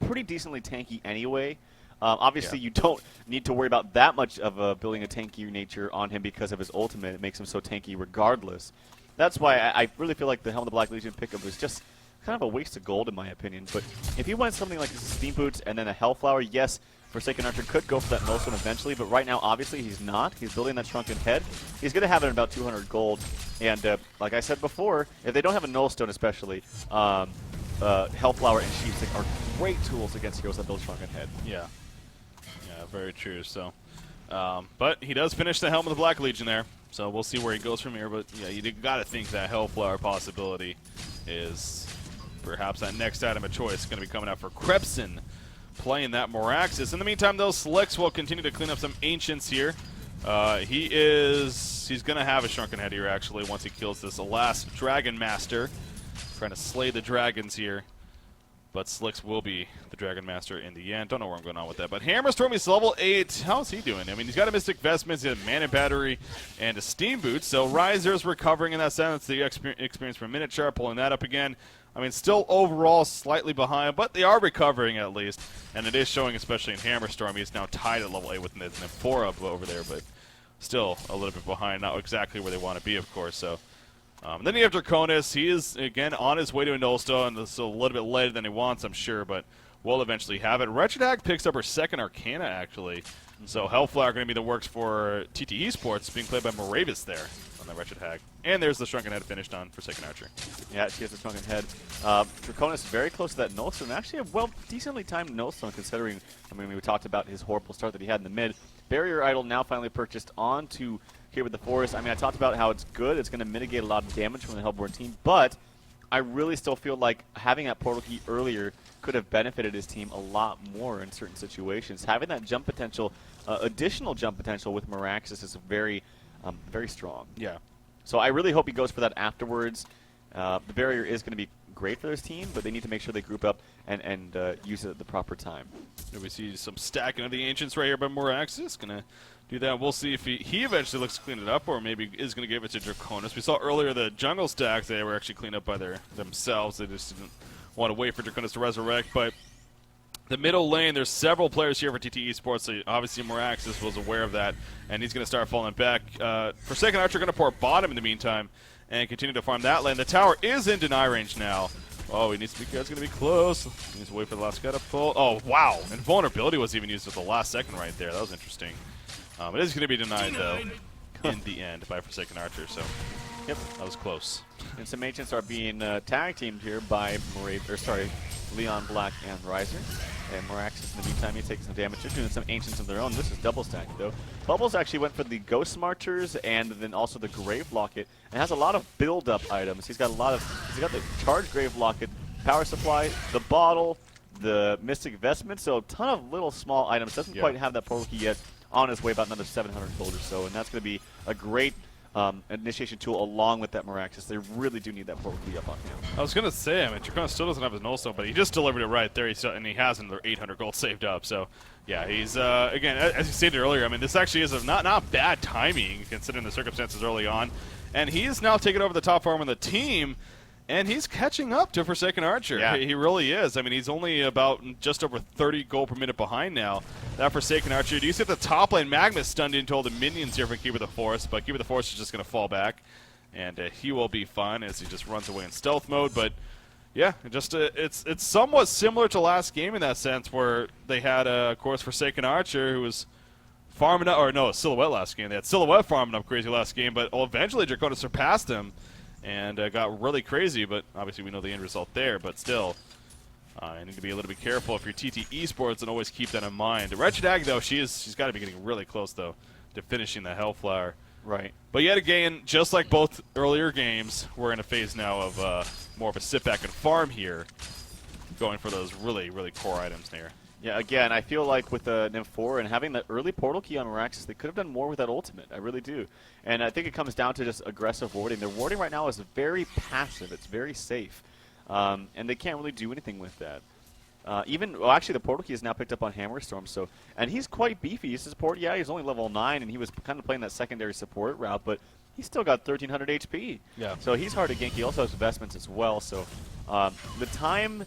Speaker 2: pretty decently tanky anyway. Obviously, you don't need to worry about that much of building a tanky nature on him because of his ultimate. It makes him so tanky regardless. That's why I really feel like the Helm of the Black Legion pickup was just kind of a waste of gold in my opinion. But if you went something like Steam Boots and then a Hellflower, yes, Forsaken Archer could go for that Nullstone eventually, but right now, obviously, he's not. He's building that Shrunken Head. He's going to have it in about 200 gold. And like I said before, if they don't have a Nullstone especially, Hellflower and Sheepstick are great tools against heroes that build Shrunken Head.
Speaker 1: Yeah. Yeah, very true. So, but he does finish the Helm of the Black Legion there. So we'll see where he goes from here. But yeah, you got to think that Hellflower possibility is perhaps that next item of choice going to be coming out for Krepson, playing that Miraxis. In the meantime, though, Slicks will continue to clean up some Ancients here. He's going to have a Shrunken Head here, actually, once he kills this last Dragon Master. Trying to slay the dragons here. But Slicks will be the Dragon Master in the end. Don't know where I'm going on with that. But Hammerstorm is level 8. How's he doing? I mean, he's got a Mystic Vestments, he has a Mana Battery, and a Steam Boot. So Riser's recovering in that sense. The experience from Minichar, pulling that up again. I mean, still overall slightly behind, but they are recovering at least. And it is showing, especially in Hammerstorm, he's now tied at level 8 with Nymphora over there, but still a little bit behind. Not exactly where they want to be, of course. So. Then you have Draconis. He is, again, on his way to a Nullstone, so a little bit later than he wants, I'm sure, but will eventually have it. Wretched Hag picks up her second Arcana, actually. So Hellflower going to be the works for TteS Esports, being played by Moravis there on the Wretched Hag. And there's the Shrunken Head finished on Forsaken Archer.
Speaker 2: Yeah, she has the Shrunken Head. Draconis very close to that Nullstone. Actually, a decently timed Nullstone, considering, I mean, we talked about his horrible start that he had in the mid. Barrier Idol now finally purchased onto here with the Forest. I mean, I talked about how it's good. It's going to mitigate a lot of damage from the Hellborn team, but I really still feel like having that portal key earlier could have benefited his team a lot more in certain situations. Having that jump potential, additional jump potential with Miraxis is very, very strong.
Speaker 1: Yeah.
Speaker 2: So I really hope he goes for that afterwards. The barrier is going to be great for this team, but they need to make sure they group up and use it at the proper time.
Speaker 1: Here we see some stacking of the Ancients right here by Miraxis. Going to do that. We'll see if he eventually looks to clean it up, or maybe is going to give it to Draconis. We saw earlier the jungle stacks, they were actually cleaned up by themselves. They just didn't want to wait for Draconis to resurrect. But the middle lane, there's several players here for TteS Esports, so obviously Miraxis was aware of that, and he's going to start falling back. Forsaken Archer going to pour bottom in the meantime and continue to farm that lane. The tower is in deny range now. Oh, he needs to be careful. It's going to be close. He needs to wait for the last catapult. Oh, wow. And vulnerability was even used at the last second right there. That was interesting. It is going to be denied, though, in the end by Forsaken Archer. So, yep, that was close.
Speaker 2: And some Ancients are being tag teamed here by Leon Black and Riser. And Miraxis, in the meantime, he's taking some damage. They're doing some Ancients of their own. This is double stack, though. Bubbles actually went for the Ghost Marchers and then also the Grave Locket. And has a lot of build-up items. He's got the Charge Grave Locket, Power Supply, the Bottle, the Mystic Vestment. So a ton of little small items. Doesn't quite have that portal key yet. On his way, about another 700 gold or so. And that's going to be a great initiation tool along with that Miraxis. They really do need that portal key up on him.
Speaker 1: I was going to say, I mean, Draconis still doesn't have his Nullstone, but he just delivered it right there, and he has another 800 gold saved up. So, yeah, he's, again, as you stated earlier, I mean, this actually is not bad timing, considering the circumstances early on. And he's now taken over the top farm on the team, and he's catching up to Forsaken Archer.
Speaker 2: Yeah.
Speaker 1: He really is. I mean, he's only about just over 30 gold per minute behind now. That Forsaken Archer. Do you see at the top lane, Magma stunned into all the minions here for Keeper of the Forest, but Keeper of the Forest is just going to fall back. And he will be fine as he just runs away in stealth mode. But, yeah, just it's somewhat similar to last game in that sense, where they had, of course, Forsaken Archer, who was farming up, or no, Silhouette last game. They had Silhouette farming up crazy last game, but eventually Draconis surpassed him. And got really crazy, but obviously we know the end result there. But still, you need to be a little bit careful if you're TteS Esports and always keep that in mind. Wretched Hag, though, she's got to be getting really close, though, to finishing the Hellflower.
Speaker 2: Right.
Speaker 1: But yet again, just like both earlier games, we're in a phase now of more of a sit back and farm here, going for those really, really core items here.
Speaker 2: Yeah, again, I feel like with the Nymphora and having that early portal key on Meraxis, they could have done more with that ultimate. I really do. And I think it comes down to just aggressive warding. Their warding right now is very passive. It's very safe. And they can't really do anything with that. Well, actually, the portal key is now picked up on Hammerstorm, and he's quite beefy. He's a support. Yeah, he's only level 9, and he was kind of playing that secondary support route, but he's still got 1,300 HP.
Speaker 1: Yeah.
Speaker 2: So he's hard to gank. He also has investments as well. So the time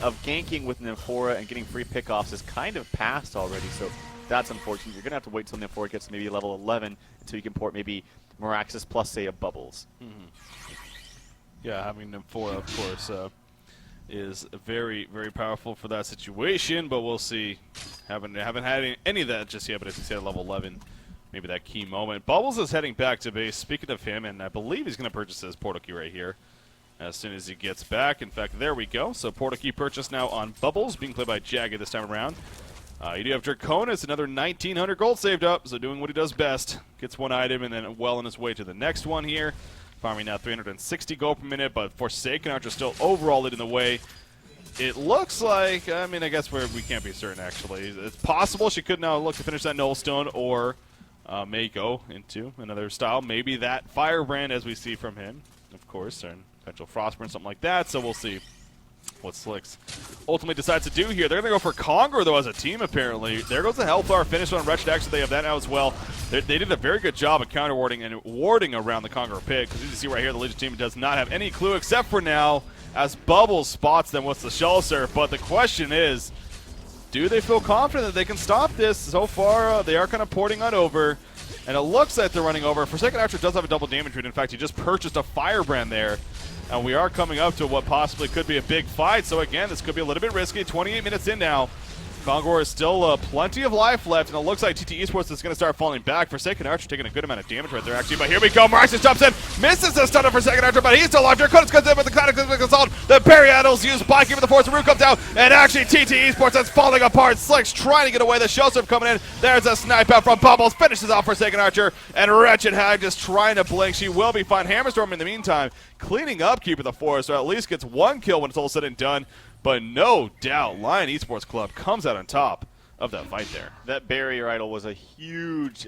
Speaker 2: of ganking with Nymphora and getting free pickoffs is kind of past already, so that's unfortunate. You're going to have to wait till Nymphora gets to maybe level 11 until you can port maybe Meraxis plus, say, a Bubbles.
Speaker 1: Yeah, having Nymphora, of course, is very, very powerful for that situation, but we'll see. Haven't had any of that just yet, but as you said, level 11, maybe that key moment. Bubbles is heading back to base. Speaking of him, and I believe he's going to purchase his portal key right here as soon as he gets back. In fact, there we go. So portal key purchase now on Bubbles, being played by Jagged this time around. You do have Draconis, another 1,900 gold saved up, so doing what he does best. Gets one item and then well on his way to the next one here. Farming now 360 gold per minute, but Forsaken Archer still overall leading the way. It looks like, I mean, I guess we can't be certain, actually. It's possible she could now look to finish that Nullstone, or may go into another style. Maybe that Firebrand, as we see from him, of course, or potential Frostburn, something like that, so we'll see what Slicks ultimately decides to do here. They're going to go for Conger, though, as a team, apparently. There goes the Hellflower finish on Wretched. Actually, they have that now as well. They did a very good job of counter-warding and warding around the Conger pit, because you can see right here the Legion team does not have any clue, except for now, as Bubbles spots them with the Shell Surf. But the question is, do they feel confident that they can stop this? So far, they are kind of porting on over, and it looks like they're running over. Forsaken Archer does have a double damage read. In fact, he just purchased a Firebrand there. And we are coming up to what possibly could be a big fight. So again, this could be a little bit risky. 28 minutes in now. Kongor is still plenty of life left, and it looks like TT Esports is going to start falling back. Forsaken Archer taking a good amount of damage right there, actually. But here we go. Meraxis jumps in, misses the stun of Forsaken Archer, but he's still alive. Draconis comes in with the Cataclysmic Assault. The Periaddles used by Keeper the Force. The Root comes out, and actually TT Esports is falling apart. Slick's trying to get away. The Shell Surf coming in. There's a snipe out from Bubbles. Finishes off Forsaken Archer, and Wretched Hag just trying to blink. She will be fine. Hammerstorm in the meantime cleaning up Keeper the Force, so at least gets one kill when it's all said and done. But no doubt, Lion Esports Club comes out on top of that fight there.
Speaker 2: That barrier idol was a huge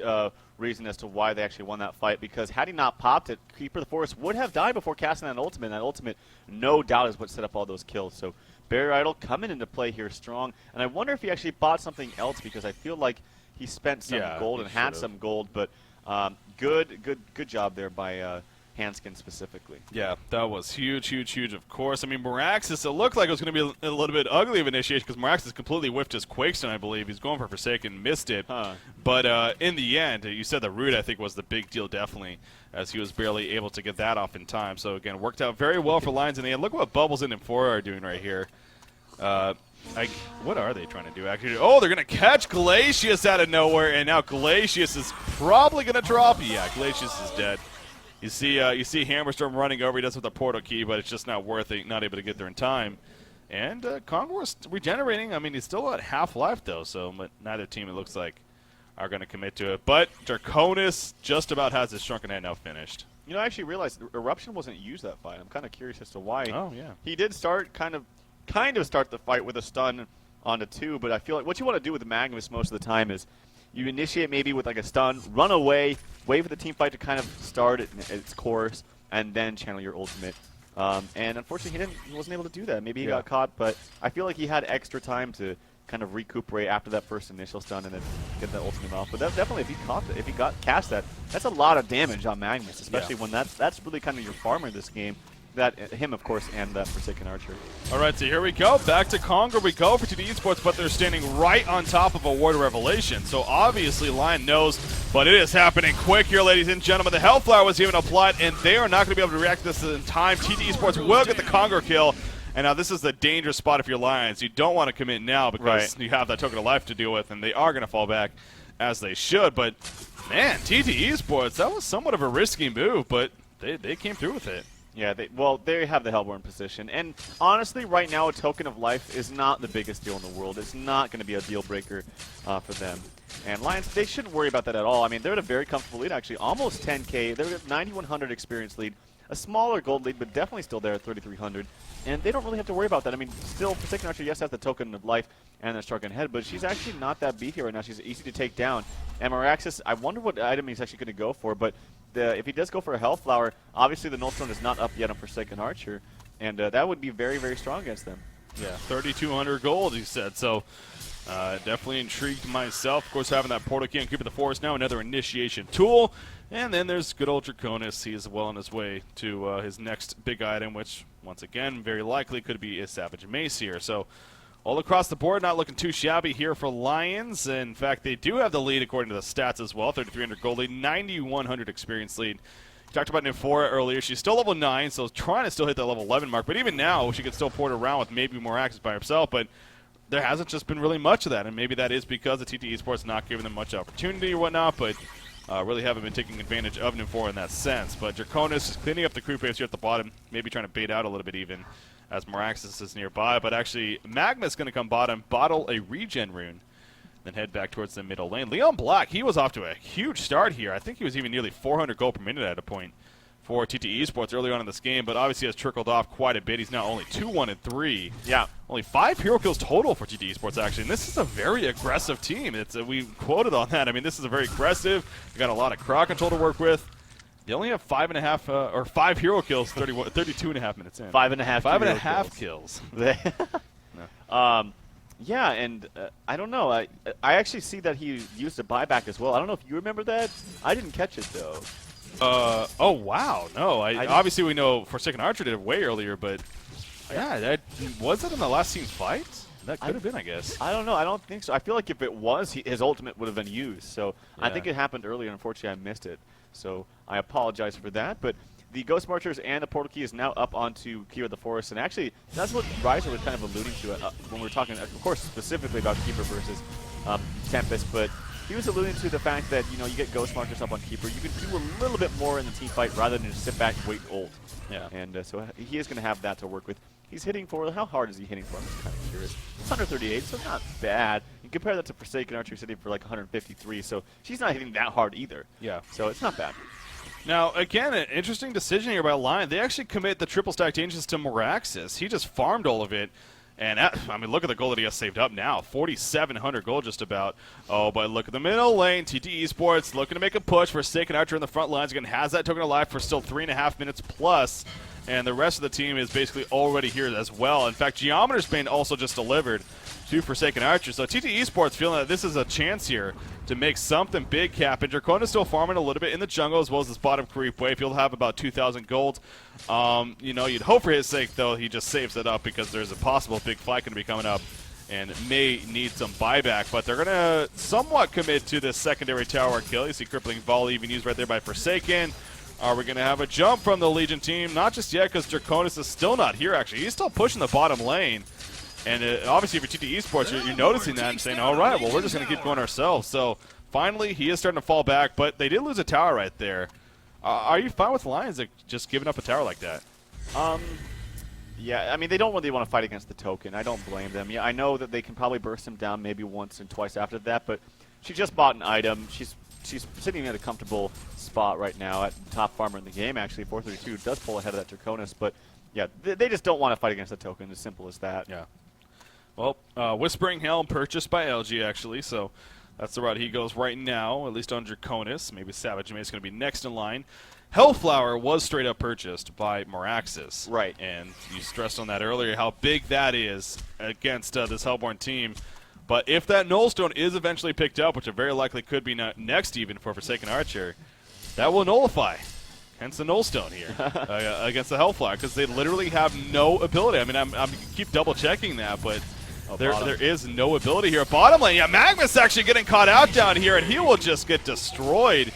Speaker 2: reason as to why they actually won that fight, because had he not popped it, Keeper of the Forest would have died before casting that ultimate, and that ultimate, no doubt, is what set up all those kills. So barrier idol coming into play here strong, and I wonder if he actually bought something else, because I feel like he spent some gold and had some gold, but good job there by Hanskin specifically.
Speaker 1: Yeah, that was huge, huge, huge, of course. I mean, Meraxis, it looked like it was going to be a little bit ugly of initiation, because Meraxis completely whiffed his Quakestone, I believe. He's going for Forsaken, missed it. But in the end, you said the root, I think, was the big deal, definitely, as he was barely able to get that off in time. So, again, worked out very well for Lions in the end. Look what Bubbles and Nymphora are doing right here. What are they trying to do, actually? Oh, they're going to catch Glacius out of nowhere, and now Glacius is probably going to drop. Yeah, Glacius is dead. You see Hammerstorm running over. He does with the portal key, but it's just not worth it. Not able to get there in time. And Kongor's regenerating. I mean, he's still at half life, though, so but neither team, it looks like, are going to commit to it. But Draconis just about has his Shrunken Head now finished.
Speaker 2: You know, I actually realized Eruption wasn't used that fight. I'm kind of curious as to why.
Speaker 1: Oh, yeah.
Speaker 2: He did start kind of start the fight with a stun onto 2, but I feel like what you want to do with Magnus most of the time is you initiate maybe with like a stun, run away, wait for the team fight to kind of start its course, and then channel your ultimate. And unfortunately, he wasn't able to do that. Maybe he got caught, but I feel like he had extra time to kind of recuperate after that first initial stun and then get that ultimate off. But that definitely, if he got cast that, that's a lot of damage on Magnus, especially when that's really kind of your farmer in this game. Him, of course, and that Forsaken Archer.
Speaker 1: All right, so here we go. Back to Conger we go for TD Esports, but they're standing right on top of a Ward of Revelation. So obviously Lion knows, but it is happening quick here, ladies and gentlemen. The Hellflower was even applied, and they are not going to be able to react to this in time. TD Esports will get the Conger kill. And now this is the dangerous spot if you're Lions. You don't want to commit now because you have that token of life to deal with, and they are going to fall back as they should. But, man, TD Esports, that was somewhat of a risky move, but they came through with it.
Speaker 2: Yeah, they have the Hellborn position. And honestly, right now, a token of life is not the biggest deal in the world. It's not going to be a deal breaker for them. And Lions, they shouldn't worry about that at all. I mean, they're at a very comfortable lead, actually, almost 10K. They're at 9,100 experience lead. A smaller gold lead, but definitely still there at 3,300. And they don't really have to worry about that. I mean, still, Forsaken Archer, yes, has the token of life and the struck head, but she's actually not that beefy right now. She's easy to take down. And Meraxis, I wonder what item he's actually going to go for, but if he does go for a Health Flower, obviously the Nullstone is not up yet on Forsaken Archer, and that would be very, very strong against them.
Speaker 1: Yeah, 3,200 gold, he said. So definitely intrigued myself. Of course, having that Portal Key on Keep of the Forest now, another initiation tool. And then there's good old Draconis. He is well on his way to his next big item, which, once again, very likely could be a Savage Mace here. So all across the board, not looking too shabby here for Lions. In fact, they do have the lead according to the stats as well. 3,300 gold lead, 9,100 experience lead. You talked about Nymphora earlier. She's still level 9, so trying to still hit that level 11 mark. But even now, she could still port around with maybe more access by herself. But there hasn't just been really much of that. And maybe that is because the TTE Sports not giving them much opportunity or whatnot. But really haven't been taking advantage of Nymphora in that sense. But Draconis is cleaning up the creep waves here at the bottom. Maybe trying to bait out a little bit even as Meraxis is nearby. But actually, Magma's going to come bottom, bottle a regen rune, then head back towards the middle lane. Leon Black, he was off to a huge start here. I think he was even nearly 400 gold per minute at a point for TTE Sports early on in this game, but obviously has trickled off quite a bit. He's now only 2-1-3.
Speaker 2: Yeah.
Speaker 1: Only 5 hero kills total for TTE Sports, actually. And this is a very aggressive team. It's we quoted on that. I mean, this is a very aggressive. They got a lot of crowd control to work with. They only have 5 hero kills, 32.5 minutes in.
Speaker 2: 5.5
Speaker 1: kills.
Speaker 2: No. Yeah, and I don't know. I actually see that he used a buyback as well. I don't know if you remember that. I didn't catch it, though.
Speaker 1: Oh, wow. No, obviously we know Forsaken Archer did it way earlier, but yeah, was it in the last team's fight? That could have been, I guess.
Speaker 2: I don't know. I don't think so. I feel like if it was, his ultimate would have been used. So I think it happened earlier. Unfortunately, I missed it. So I apologize for that. But the Ghost Marchers and the Portal Key is now up onto Keeper of the Forest. And actually, that's what Riser was kind of alluding to when we were talking, of course, specifically about Keeper versus Tempest. But he was alluding to the fact that, you get Ghost Marchers up on Keeper. You can do a little bit more in the team fight rather than just sit back and wait ult.
Speaker 1: Yeah.
Speaker 2: And so he is going to have that to work with. He's hitting for, how hard is he hitting for? I'm just kind of curious. It's 138, so not bad. You compare that to Forsaken Archer, who's hitting for like 153, so she's not hitting that hard either.
Speaker 1: Yeah.
Speaker 2: So it's not bad.
Speaker 1: Now, again, an interesting decision here by Lion. They actually commit the triple stack changes to Meraxis. He just farmed all of it. And, I mean, look at the gold that he has saved up now. 4,700 gold just about. Oh, but look at the middle lane. TTE Sports looking to make a push. Forsaken Archer in the front lines. Again, has that token alive for still 3.5 minutes plus. And the rest of the team is basically already here as well. In fact, Geometer's Bane also just delivered to Forsaken Archer. So TTE Sports feeling that this is a chance here to make something big happen. Dracona's still farming a little bit in the jungle as well as this bottom creep wave. He'll have about 2,000 gold. You'd hope for his sake, though, he just saves it up because there's a possible big fight going to be coming up and may need some buyback. But they're going to somewhat commit to this secondary tower kill. You see Crippling Volley even used right there by Forsaken. Are we going to have a jump from the Legion team? Not just yet, because Draconis is still not here, actually. He's still pushing the bottom lane. And obviously, for TTE Sports, you're noticing that and saying, all right, well, we're just going to keep going ourselves. So finally, he is starting to fall back, but they did lose a tower right there. Are you fine with Lions just giving up a tower like that?
Speaker 2: Yeah, I mean, they don't really want to fight against the token. I don't blame them. Yeah, I know that they can probably burst him down maybe once and twice after that, but she just bought an item. She's sitting at a comfortable spot right now at top farmer in the game, actually. 432 does pull ahead of that Draconis, but yeah, they just don't want to fight against the token, as simple as that.
Speaker 1: Yeah. Well, Whispering Helm purchased by LG, actually, so that's the route he goes right now, at least on Draconis. Maybe Savage Mace is going to be next in line. Hellflower was straight up purchased by Meraxis.
Speaker 2: Right.
Speaker 1: And you stressed on that earlier, how big that is against this Hellborn team. But if that Nullstone is eventually picked up, which it very likely could be next even for Forsaken Archer, that will nullify. Hence the Nullstone here against the Hellflower, because they literally have no ability. I mean, I'm keep double checking that, but there is no ability here. Bottom lane, yeah, Magnus actually getting caught out down here, and he will just get destroyed.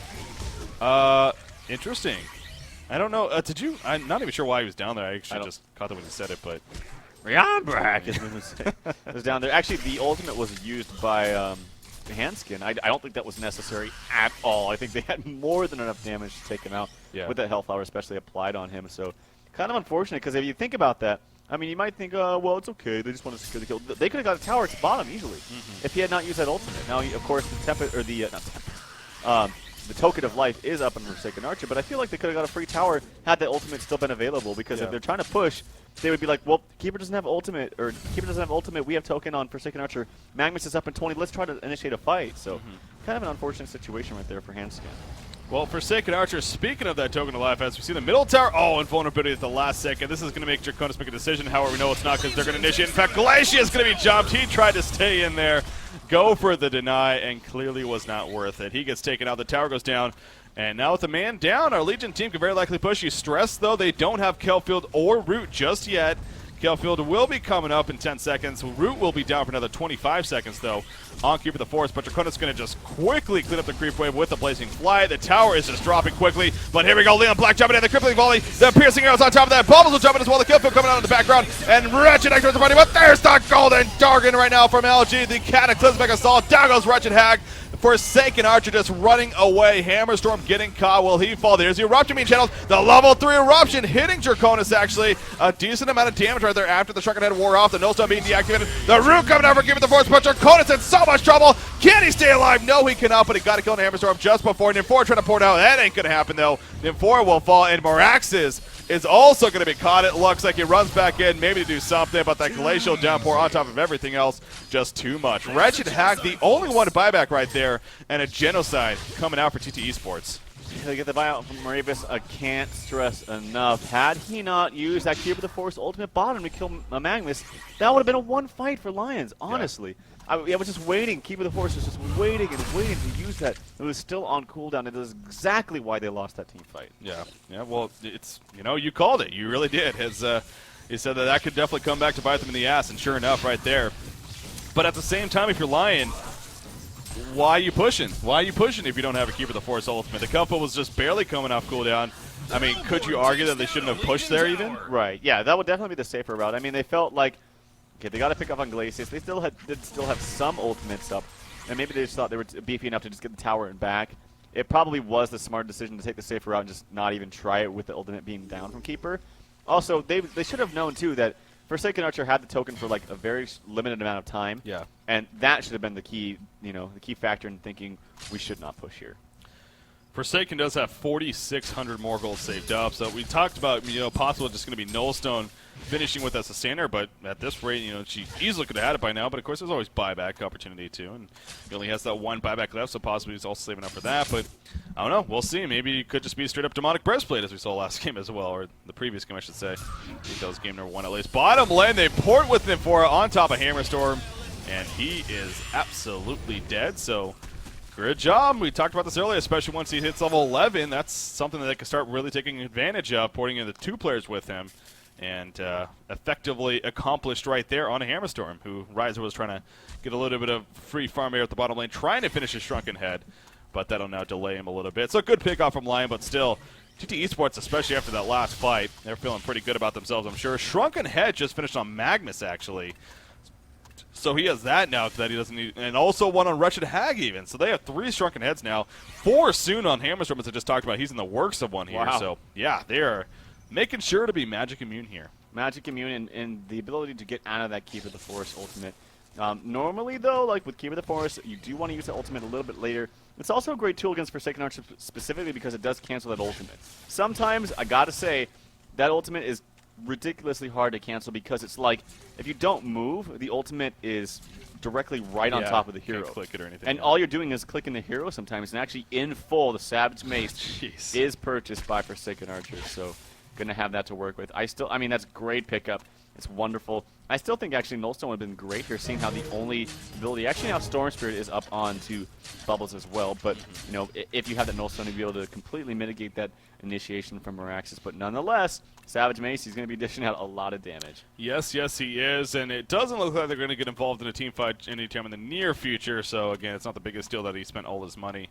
Speaker 1: Interesting. I don't know. I'm not even sure why he was down there. I actually just caught that when he said it, but.
Speaker 2: Rianbrack was down there. Actually, the ultimate was used by Handskin. I don't think that was necessary at all. I think they had more than enough damage to take him out with that Hellflower, especially applied on him. So kind of unfortunate, because if you think about that, I mean, you might think, well, it's okay. They just want to secure the kill. They could have got a tower at the bottom easily if he had not used that ultimate. Now, of course, the token of life is up on Forsaken Archer, but I feel like they could have got a free tower had that ultimate still been available, because if they're trying to push, they would be like, well, Keeper doesn't have ultimate, or Keeper doesn't have ultimate, we have token on Forsaken Archer, Magnus is up in 20, let's try to initiate a fight. So kind of an unfortunate situation right there for Handscan.
Speaker 1: Well, Forsaken Archer, speaking of that token of life, as we see the middle tower, invulnerability at the last second. This is going to make Draconis make a decision. However, we know it's not, because they're going to initiate. In fact, Glacier is going to be jumped. He tried to stay in there, go for the deny, and clearly was not worth it. He gets taken out. The tower goes down. And now with a man down, our Legion team can very likely push. You stress, though, they don't have Kelfield or Root just yet. Kelfield will be coming up in 10 seconds. Root will be down for another 25 seconds, though, on Keeper of the Forest. But Draconis going to just quickly clean up the creep wave with the Blazing Fly. The tower is just dropping quickly. But here we go. Leon Black jumping in. The crippling volley. The piercing arrows on top of that. Bubbles will jump in as well. The Kelfield coming out in the background. And Wretched Hag towards the party. But there's the Golden Dargon right now from LG. The Cataclysmic Assault. Down goes Wretched Hag. Forsaken Archer just running away. Hammerstorm getting caught. Will he fall? There's the Eruption being channeled. The level 3 Eruption hitting Draconis, actually. A decent amount of damage right there after the Shrunken Head wore off. The Nullstone being deactivated. The Root coming over, giving the Force, but Draconis in so much trouble. Can he stay alive? No, he cannot, but he got to kill Hammerstorm just before. Nim4 trying to pour down. That ain't going to happen, though. Nim4 will fall, and Moraxis is also going to be caught. It looks like he runs back in, maybe to do something, but that Glacial downpour on top of everything else, just too much. Wretched Hag, the only one to buyback right there, and a Genocide coming out for TteS Esports.
Speaker 2: They get the buyout from Moravis. I can't stress enough. Had he not used that Keeper of the Forest ultimate bottom to kill Magnus, that would have been a one fight for Lions, honestly. Yeah. I was just waiting. Keeper of the Forest was just waiting and waiting to use that. It was still on cooldown. It is exactly why they lost that team fight.
Speaker 1: Yeah. Well, it's, you called it. You really did. He said that could definitely come back to bite them in the ass, and sure enough, right there. But at the same time, if you're Lion, why are you pushing? Why are you pushing if you don't have a Keeper of the Forest ultimate? The couple was just barely coming off cooldown. I mean, could you argue that they shouldn't have pushed there even?
Speaker 2: Right. Yeah, that would definitely be the safer route. I mean, they felt like, okay, they got to pick up on Glacius. They did still have some ultimates up, and maybe they just thought they were beefy enough to just get the tower and back. It probably was the smart decision to take the safer route and just not even try it with the ultimate being down from Keeper. Also, they should have known, too, that Forsaken Archer had the token for like a very limited amount of time.
Speaker 1: Yeah. And
Speaker 2: that should have been the key, the key factor in thinking we should not push here.
Speaker 1: Forsaken does have 4,600 more gold saved up, so we talked about, possible just going to be Nullstone finishing with a sustainer, but at this rate, she easily could have had it by now, but of course there's always buyback opportunity too, and he only has that one buyback left, so possibly he's also saving up for that, but I don't know, we'll see. Maybe it could just be straight up Demonic Breastplate as we saw last game as well, or the previous game I should say. I think that was game number 1 at least. Bottom lane, they port with Nim4 on top of Hammerstorm, and he is absolutely dead, so good job. We talked about this earlier, especially once he hits level 11. That's something that they can start really taking advantage of, porting in the 2 players with him. And effectively accomplished right there on a Hammerstorm, who Riser was trying to get a little bit of free farm air at the bottom lane, trying to finish his Shrunken Head, but that'll now delay him a little bit. So a good pick off from Lion, but still, TteS Esports, especially after that last fight, they're feeling pretty good about themselves, I'm sure. Shrunken Head just finished on Magnus, actually. So he has that now that he doesn't need, and also one on Wretched Hag even. So they have 3 Shrunken Heads now, 4 soon on Hammerstorm, as I just talked about. He's in the works of one here.
Speaker 2: Wow.
Speaker 1: So yeah, they are making sure to be magic immune here.
Speaker 2: Magic immune and the ability to get out of that Keeper of the Forest ultimate. Normally, though, like with Keeper of the Forest, you do want to use the ultimate a little bit later. It's also a great tool against Forsaken Archer specifically because it does cancel that ultimate. Sometimes, I gotta say, that ultimate is ridiculously hard to cancel because it's like, if you don't move, the ultimate is directly right on top of the hero.
Speaker 1: Can't click it or anything.
Speaker 2: And all you're doing is clicking the hero sometimes, and actually in full, the Savage Mace is purchased by Forsaken Archer, so gonna have that to work with. I mean, that's great pickup. It's wonderful. I still think actually Nullstone would have been great here, seeing how the only ability, actually now Storm Spirit is up onto Bubbles as well, but if you have that Nullstone to be able to completely mitigate that initiation from Moraxis, but nonetheless, Savage Mace, he's going to be dishing out a lot of damage.
Speaker 1: Yes, he is, and it doesn't look like they're going to get involved in a team fight anytime in the near future, so again, it's not the biggest deal that he spent all his money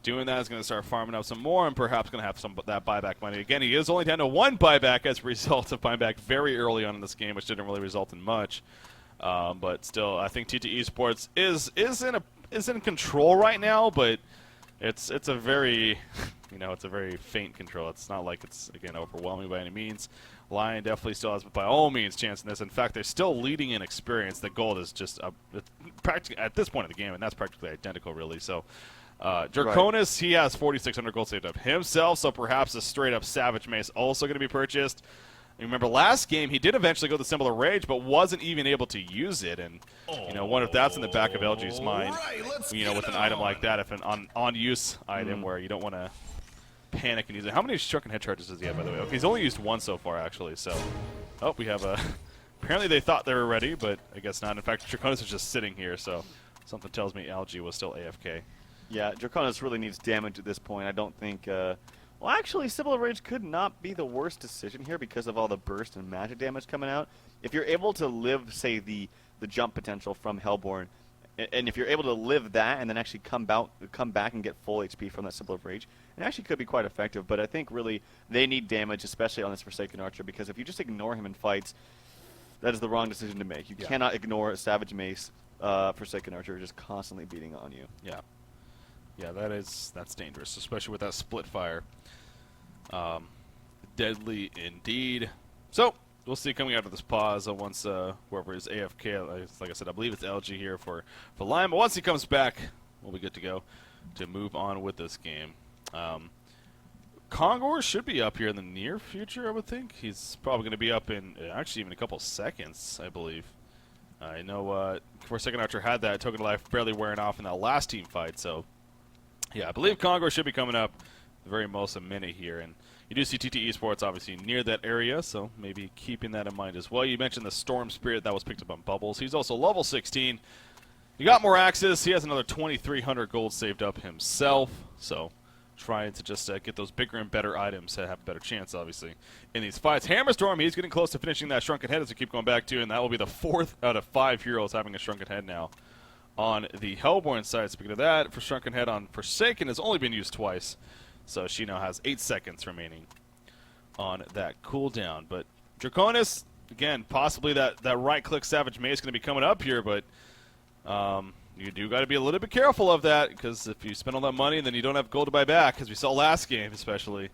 Speaker 1: doing that. Is going to start farming up some more and perhaps going to have some of that buyback money. Again, he is only down to 1 buyback as a result of buying back very early on in this game, which didn't really result in much. But still, I think TteS Esports is in control right now, but it's a very You know, it's a very faint control. It's not like it's, again, overwhelming by any means. Lion definitely still has, by all means, chance in this. In fact, they're still leading in experience. The gold is just practically at this point of the game, and that's practically identical, really. So, Draconis, he has 4,600 gold saved up himself, so perhaps a straight-up Savage Mace also going to be purchased. You remember last game, he did eventually go the Symbol of Rage, but wasn't even able to use it. And, you know, wonder if that's in the back of LG's mind, you know, with an item like that, if an on-use item where you don't want to panic and use it. How many Shrunken Head charges does he have, by the way? Okay, he's only used one so far, actually. So, oh, we have a... Apparently they thought they were ready, but I guess not. In fact, Draconis is just sitting here, so something tells me LG was still AFK.
Speaker 2: Yeah, Draconis really needs damage at this point. I don't think... well, actually, Symbol of Rage could not be the worst decision here because of all the burst and magic damage coming out. If you're able to live, say, the jump potential from Hellborn, and if you're able to live that and then actually come back and get full HP from that Symbol of Rage, it actually could be quite effective. But I think really they need damage, especially on this Forsaken Archer, because if you just ignore him in fights, that is the wrong decision to make. You cannot ignore Savage Mace, Forsaken Archer just constantly beating on you.
Speaker 1: Yeah. Yeah, that's dangerous, especially with that split fire. Deadly indeed. So, we'll see coming out of this pause once whoever is AFK, like I said, I believe it's LG here for Lion, but once he comes back, we'll be good to go to move on with this game. Kongor should be up here in the near future, I would think. He's probably going to be up in, actually, even a couple seconds, I believe. I know Forsaken Archer had that token of life barely wearing off in that last team fight, so yeah, I believe Kongor should be coming up the very most a minute here. And you do see TteS Esports obviously near that area, so maybe keeping that in mind as well. You mentioned the Storm Spirit that was picked up on Bubbles. He's also level 16. You got more access. He has another 2,300 gold saved up himself, so trying to just get those bigger and better items to have a better chance, obviously, in these fights. Hammerstorm, he's getting close to finishing that Shrunken Head as we keep going back to, and that will be the 4th out of 5 heroes having a Shrunken Head now on the Hellborn side. Speaking of that, for Shrunken Head on Forsaken has only been used twice, so she now has 8 seconds remaining on that cooldown. But Draconis, again, possibly that right-click Savage Mace is going to be coming up here, but you do got to be a little bit careful of that, because if you spend all that money and then you don't have gold to buy back, as we saw last game especially,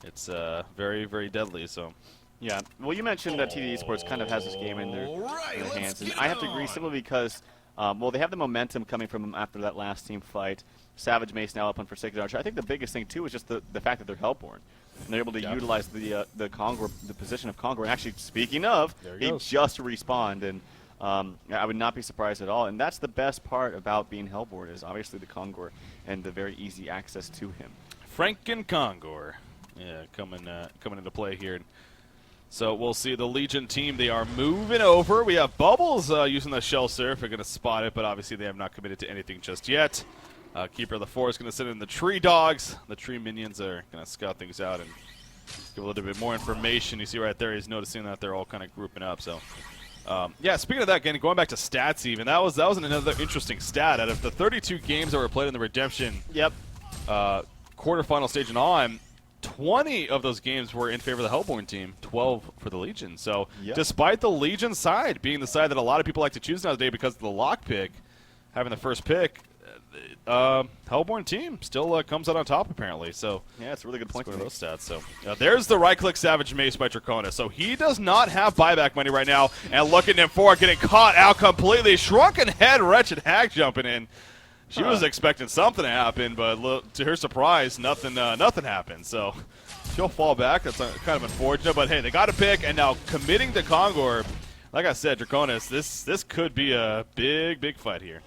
Speaker 1: it's very, very deadly. So,
Speaker 2: yeah. Well, you mentioned that TteS Esports kind of has this game in their hands, and I have to agree simply because, well, they have the momentum coming from them after that last team fight. Savage Mace now up on Forsaken Archer. I think the biggest thing, too, is just the fact that they're Hellborn. And they're able to utilize the position of Kongor. And actually, speaking of, he just respawned, and I would not be surprised at all. And that's the best part about being Hellborn, is obviously the Kongor and the very easy access to him.
Speaker 1: Franken Kongor, yeah, coming into play here. So we'll see the Legion team. They are moving over. We have Bubbles using the Shell Surf. They're going to spot it, but obviously they have not committed to anything just yet. Keeper of the Forest going to send in the Tree Dogs. The Tree Minions are going to scout things out and give a little bit more information. You see right there, he's noticing that they're all kind of grouping up. So, yeah, speaking of that, again, going back to stats even, that was another interesting stat. Out of the 32 games that were played in the Redemption quarterfinal stage and on, 20 of those games were in favor of the Hellborn team, 12 for the Legion. So despite the Legion side being the side that a lot of people like to choose nowadays because of the lock pick, having the first pick, Hellborn team still comes out on top apparently. So
Speaker 2: yeah, it's a really good point.
Speaker 1: Those stats. So there's the right-click Savage Mace by Draconis. So he does not have buyback money right now, and look at him for getting caught out completely. Shrunken Head, Wretched Hag jumping in. She was expecting something to happen, but look, to her surprise, nothing happened. So she'll fall back. That's kind of unfortunate, but hey, they got a pick, and now committing to Kongor. Like I said, Draconis, this could be a big fight here.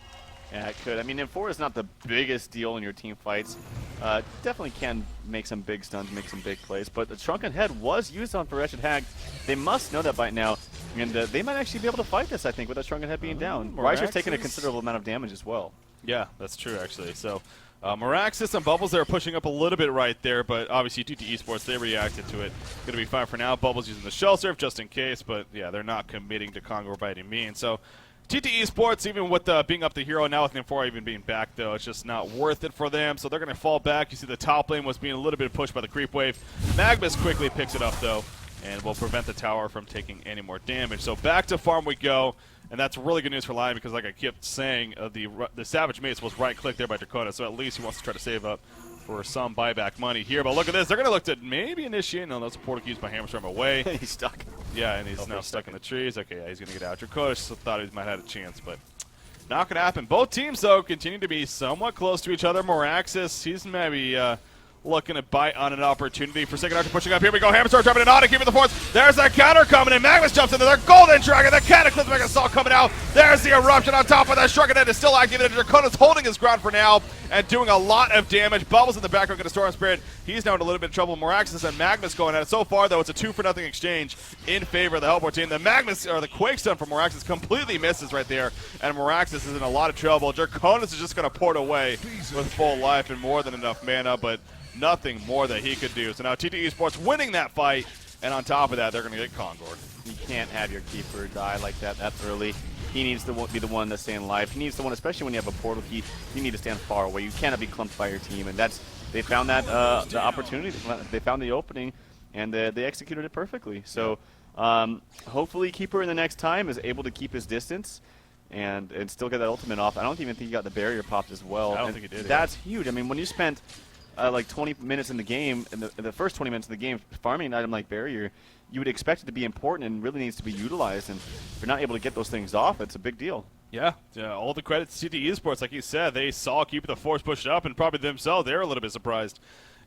Speaker 2: Yeah, it could. I mean, M4 is not the biggest deal in your team fights. Definitely can make some big stuns, make some big plays, but the Shrunken Head was used on Wretched Hag. They must know that by now, and they might actually be able to fight this, I think, with that Shrunken Head being down. Riser's taking a considerable amount of damage as well.
Speaker 1: Yeah, that's true, actually. So, Miraxis and Bubbles, they're pushing up a little bit right there, but obviously TteS Esports, they reacted to it. Going to be fine for now. Bubbles using the Shell Surf just in case, but yeah, they're not committing to Kongor by any means. So, TteS Esports, even with being up the hero now with M4 even being back, though, it's just not worth it for them. So they're going to fall back. You see the top lane was being a little bit pushed by the creep wave. Magmus quickly picks it up, though, and will prevent the tower from taking any more damage. So back to farm we go, and that's really good news for Lion because, like I kept saying, the Savage Mace was right-clicked there by Draconis, so at least he wants to try to save up for some buyback money here. But look at this. They're going to look to maybe initiate. No, that's a Portuguese by Hammerstorm away.
Speaker 2: He's stuck.
Speaker 1: Yeah, and he's now stuck in the trees. Okay, yeah, he's going to get out. Draconis thought he might have had a chance, but not going to happen. Both teams, though, continue to be somewhat close to each other. Moraxis, he's maybe looking to bite on an opportunity. Forsaken Archer pushing up. Here we go. Hammerstorm dropping it on and keeping the force. There's that counter coming in. Magnus jumps into their Golden Dragon. The Cataclysmic Assault coming out. There's the Eruption on top of that. Shrugganet is still activated. Draconis holding his ground for now and doing a lot of damage. Bubbles in the background get a Storm Spirit. He's now in a little bit of trouble. Moraxis and Magnus going at it. So far, though, it's a 2-0 exchange in favor of the Hellboy team. The Magnus, or the Quake Stun from Moraxis completely misses right there, and Moraxis is in a lot of trouble. Draconis is just going to port away with full life and more than enough mana, but nothing more that he could do. So now TTE Sports winning that fight, and on top of that, they're going to get Concord.
Speaker 2: You can't have your keeper die like that early. He needs to be the one to stay in life. He needs the one, especially when you have a portal key, you need to stand far away. You cannot be clumped by your team, and they found that the opportunity, they found the opening, and they executed it perfectly. So hopefully Keeper in the next time is able to keep his distance and still get that ultimate off. I don't even think he got the barrier popped as well.
Speaker 1: I don't think he did.
Speaker 2: That's huge. I mean, when you spent like 20 minutes in the game, in the first 20 minutes of the game, farming an item like barrier, you would expect it to be important and really needs to be utilized. And if you're not able to get those things off, it's a big deal.
Speaker 1: Yeah, all the credit to TTE Sports. Like you said, they saw Keep the Force push up, and probably themselves, they were a little bit surprised.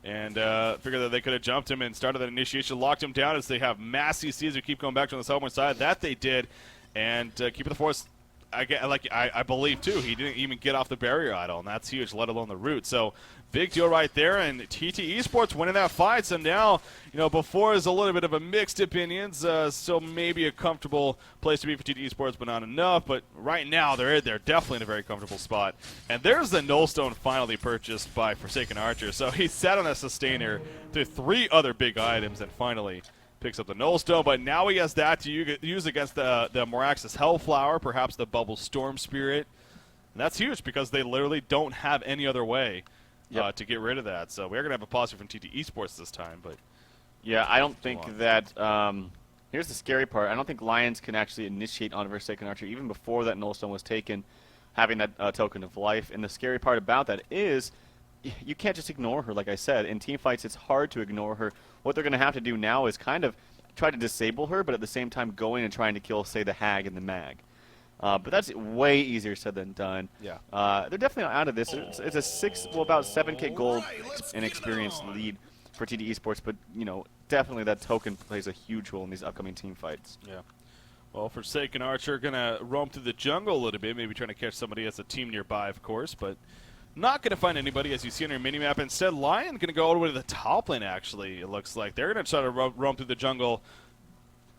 Speaker 1: And figured that they could have jumped him and started that initiation, locked him down as they have mass CCs who keep going back to the southern side. That they did. And Keep the Force, I believe, too, he didn't even get off the barrier idol, and that's huge, let alone the root. So big deal right there, and TTE Sports winning that fight. So now, before is a little bit of a mixed opinions, so maybe a comfortable place to be for TTE Sports, but not enough. But right now, they're definitely in a very comfortable spot. And there's the Nullstone finally purchased by Forsaken Archer. So he sat on a sustainer through 3 other big items and finally picks up the Nullstone, but now he has that to use against the Moraxis Hellflower, perhaps the Bubble Storm Spirit. And that's huge because they literally don't have any other way to get rid of that. So we're going to have a positive from TTE Sports this time. But
Speaker 2: yeah, I don't think that here's the scary part. I don't think Lions can actually initiate on Forsaken Archer even before that Nullstone was taken, having that token of life. And the scary part about that is you can't just ignore her. Like I said, in team fights, it's hard to ignore her. What they're going to have to do now is kind of try to disable her, but at the same time going and trying to kill, say, the Hag and the Mag. But that's way easier said than done.
Speaker 1: Yeah.
Speaker 2: They're definitely not out of this. It's a about 7K gold and experience lead for TTE Sports, but definitely that token plays a huge role in these upcoming team fights.
Speaker 1: Yeah. Well, Forsaken Archer gonna roam through the jungle a little bit, maybe trying to catch somebody as a team nearby, of course, but not going to find anybody, as you see on your minimap. Instead, Lion going to go all the way to the top lane, actually, it looks like. They're going to try to roam through the jungle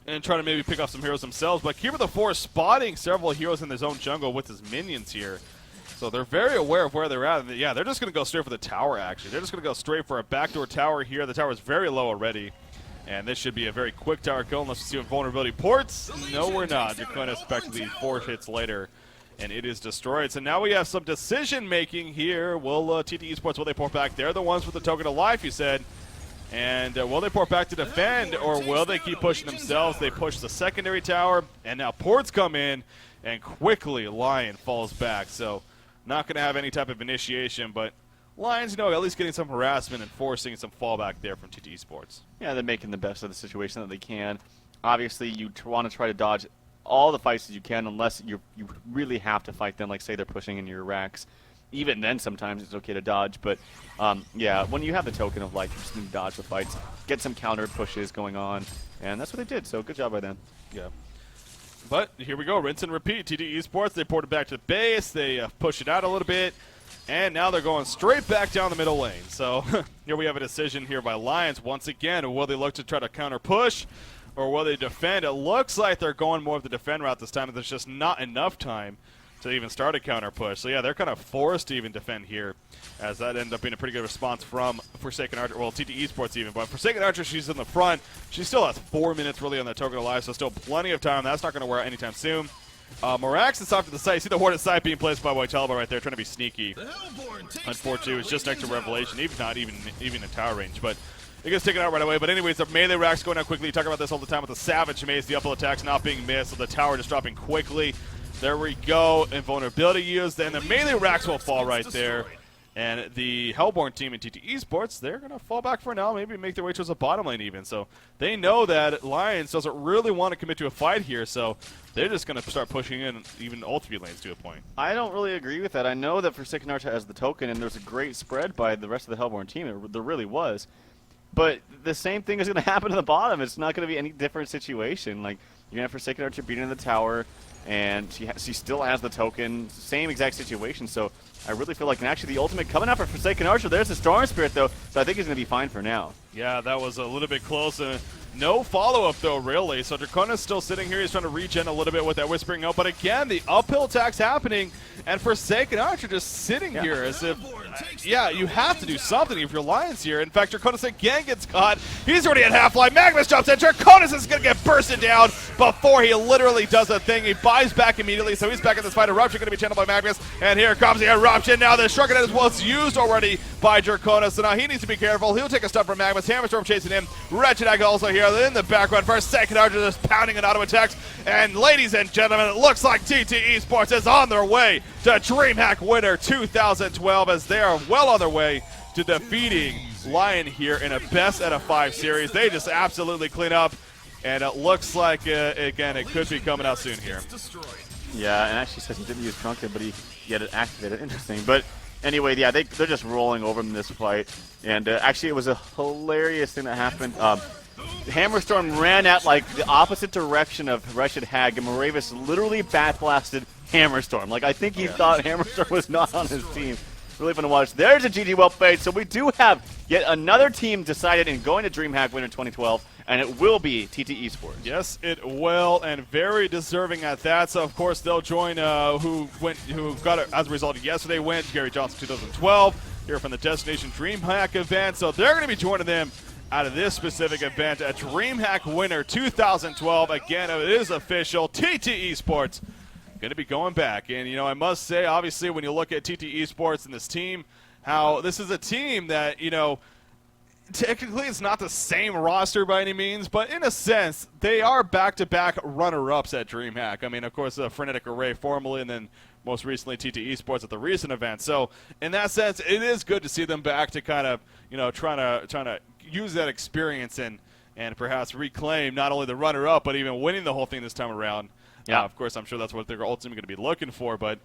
Speaker 1: and try to maybe pick off some heroes themselves. But Keeper the Force spotting several heroes in his own jungle with his minions here. So they're very aware of where they're at. And yeah, they're just going to go straight for the tower, actually. They're just going to go straight for a backdoor tower here. The tower is very low already. And this should be a very quick tower kill unless we see what vulnerability ports. No, we're not. You're going to expect the 4 hits later. And it is destroyed. So now we have some decision-making here. Will TTE Sports, will they port back? They're the ones with the token of life, you said. And will they port back to defend, or will they keep pushing themselves? They push the secondary tower, and now ports come in, and quickly Lion falls back. So not going to have any type of initiation, but Lions, at least getting some harassment and forcing some fallback there from TTE Sports.
Speaker 2: Yeah, they're making the best of the situation that they can. Obviously, you want to try to dodge all the fights that you can, unless you really have to fight them, like say they're pushing in your racks. Even then, sometimes it's okay to dodge, but yeah, when you have the token of life, you just need to dodge the fights, get some counter pushes going on, and that's what they did, so good job by them.
Speaker 1: Yeah. But here we go, rinse and repeat. TTE Sports, they ported back to the base, they push it out a little bit, and now they're going straight back down the middle lane. So here we have a decision here by Lions. Once again, will they look to try to counter push, or will they defend? It looks like they're going more of the defend route this time. There's just not enough time to even start a counter push. So yeah, they're kind of forced to even defend here, as that ended up being a pretty good response from Forsaken Archer, well, TTE Sports even. But Forsaken Archer, she's in the front. She still has 4 minutes really on that token of life, so still plenty of time. That's not going to wear out anytime soon. Morax is off to the side. You see the Horde side being placed by Wojtalba right there, trying to be sneaky. Unfortunately, it was just next to Revelation, not even in tower range. But it gets taken out right away. But anyways, the melee racks going out quickly. You talk about this all the time with the Savage Maze, the uphill attacks not being missed, so the tower just dropping quickly. There we go. Invulnerability used, and the melee racks will fall right there. And the Hellborn team in TT Esports, they're going to fall back for now, maybe make their way towards the bottom lane even. So they know that Lions doesn't really want to commit to a fight here, so they're just going to start pushing in even ultimate lanes to a point.
Speaker 2: I don't really agree with that. I know that Forsaken Archer has the token, and there's a great spread by the rest of the Hellborn team. There really was. But the same thing is going to happen to the bottom. It's not going to be any different situation. Like, you're going to have Forsaken Archer beating the tower, and she still has the token. Same exact situation. So I really feel like, and actually the ultimate coming out for Forsaken Archer, there's the Storm Spirit, though, so I think he's going to be fine for now.
Speaker 1: Yeah, that was a little bit close. No follow-up, though, really. So Dracona's still sitting here. He's trying to regen a little bit with that Whispering Oath. But again, the uphill attack's happening, and Forsaken Archer just sitting here as if, yeah, you have to do something if you're Lions here. In fact, Draconis again gets caught. He's already at half-life. Magnus jumps in. Draconis is going to get bursted down before he literally does a thing. He buys back immediately, so he's back in this fight. Eruption going to be channeled by Magnus, and here comes the Eruption. Now the Shrunken as well is used already by Draconis, so now he needs to be careful. He'll take a stun from Magnus. Hammerstorm chasing him. Wretched Egg also here in the background. Forsaken Archer just pounding an auto attacks. And ladies and gentlemen, it looks like TT Esports is on their way to DreamHack winner 2012 as they are well on their way to defeating Lion here in a best out of 5 series. They just absolutely clean up, and it looks like, again, it could be coming out soon here.
Speaker 2: Yeah, and actually says he didn't use Trunken, but he had it activated. Interesting. But anyway, yeah, they're just rolling over him in this fight. And actually, it was a hilarious thing that happened. Hammerstorm ran at like the opposite direction of Wretched Hag, and Moravis literally bat blasted Hammerstorm. Like, I think he thought Hammerstorm was not on his team. Really fun to watch. There's a GG well played. So we do have yet another team decided in going to DreamHack winner 2012, and it will be TT Esports.
Speaker 1: Yes, it will, and very deserving at that. So of course they'll join who got it as a result of yesterday win, Gary Johnson 2012 here from the Destination DreamHack event. So they're going to be joining them out of this specific event, a DreamHack winner 2012. Again, it is official. TT Esports going to be going back. And, you know, I must say, obviously, when you look at TT Esports and this team, how this is a team that, you know, technically it's not the same roster by any means, but in a sense, they are back-to-back runner-ups at DreamHack. I mean, of course, Frenetic Array formerly, and then most recently TT Esports at the recent event. So, in that sense, it is good to see them back to kind of, you know, trying to use that experience and perhaps reclaim not only the runner-up, but even winning the whole thing this time around. Yeah, of course, I'm sure that's what they're ultimately going to be looking for, but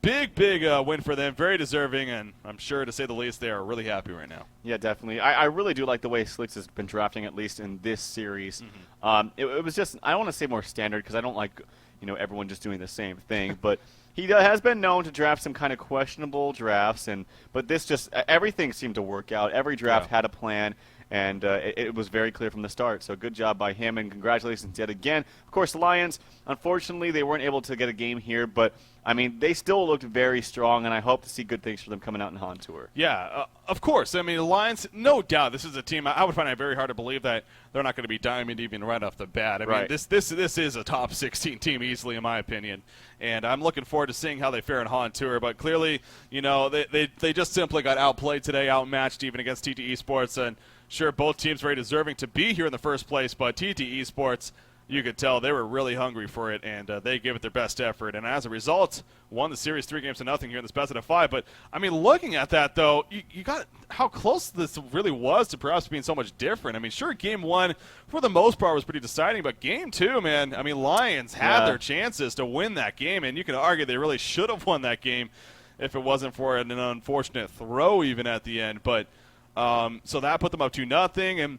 Speaker 1: big win for them, very deserving, and I'm sure, to say the least, they are really happy right now.
Speaker 2: Yeah, definitely. I really do like the way Slicks has been drafting, at least in this series. Mm-hmm. It was just, I don't want to say more standard, because I don't like, you know, everyone just doing the same thing, but he has been known to draft some kind of questionable drafts, but this just, everything seemed to work out. Every draft had a plan, and it was very clear from the start. So good job by him, and congratulations yet again. Of course, the Lions, unfortunately, they weren't able to get a game here, but, I mean, they still looked very strong, and I hope to see good things for them coming out in Han Tour.
Speaker 1: Yeah, of course. I mean, the Lions, no doubt, this is a team. I would find it very hard to believe that they're not going to be diamond even right off the bat. I mean, this is a top 16 team easily, in my opinion, and I'm looking forward to seeing how they fare in Han Tour. But clearly, you know, they just simply got outplayed today, outmatched even against TT Esports, and sure, both teams very deserving to be here in the first place, but TT Esports, you could tell they were really hungry for it, and they gave it their best effort. And as a result, won the series 3-0 here in this best out of 5. But, I mean, looking at that, though, you got how close this really was to perhaps being so much different. I mean, sure, Game 1, for the most part, was pretty deciding, but Game 2, man, I mean, Lions had their chances to win that game, and you can argue they really should have won that game if it wasn't for an unfortunate throw even at the end. But so that put them up 2-0, and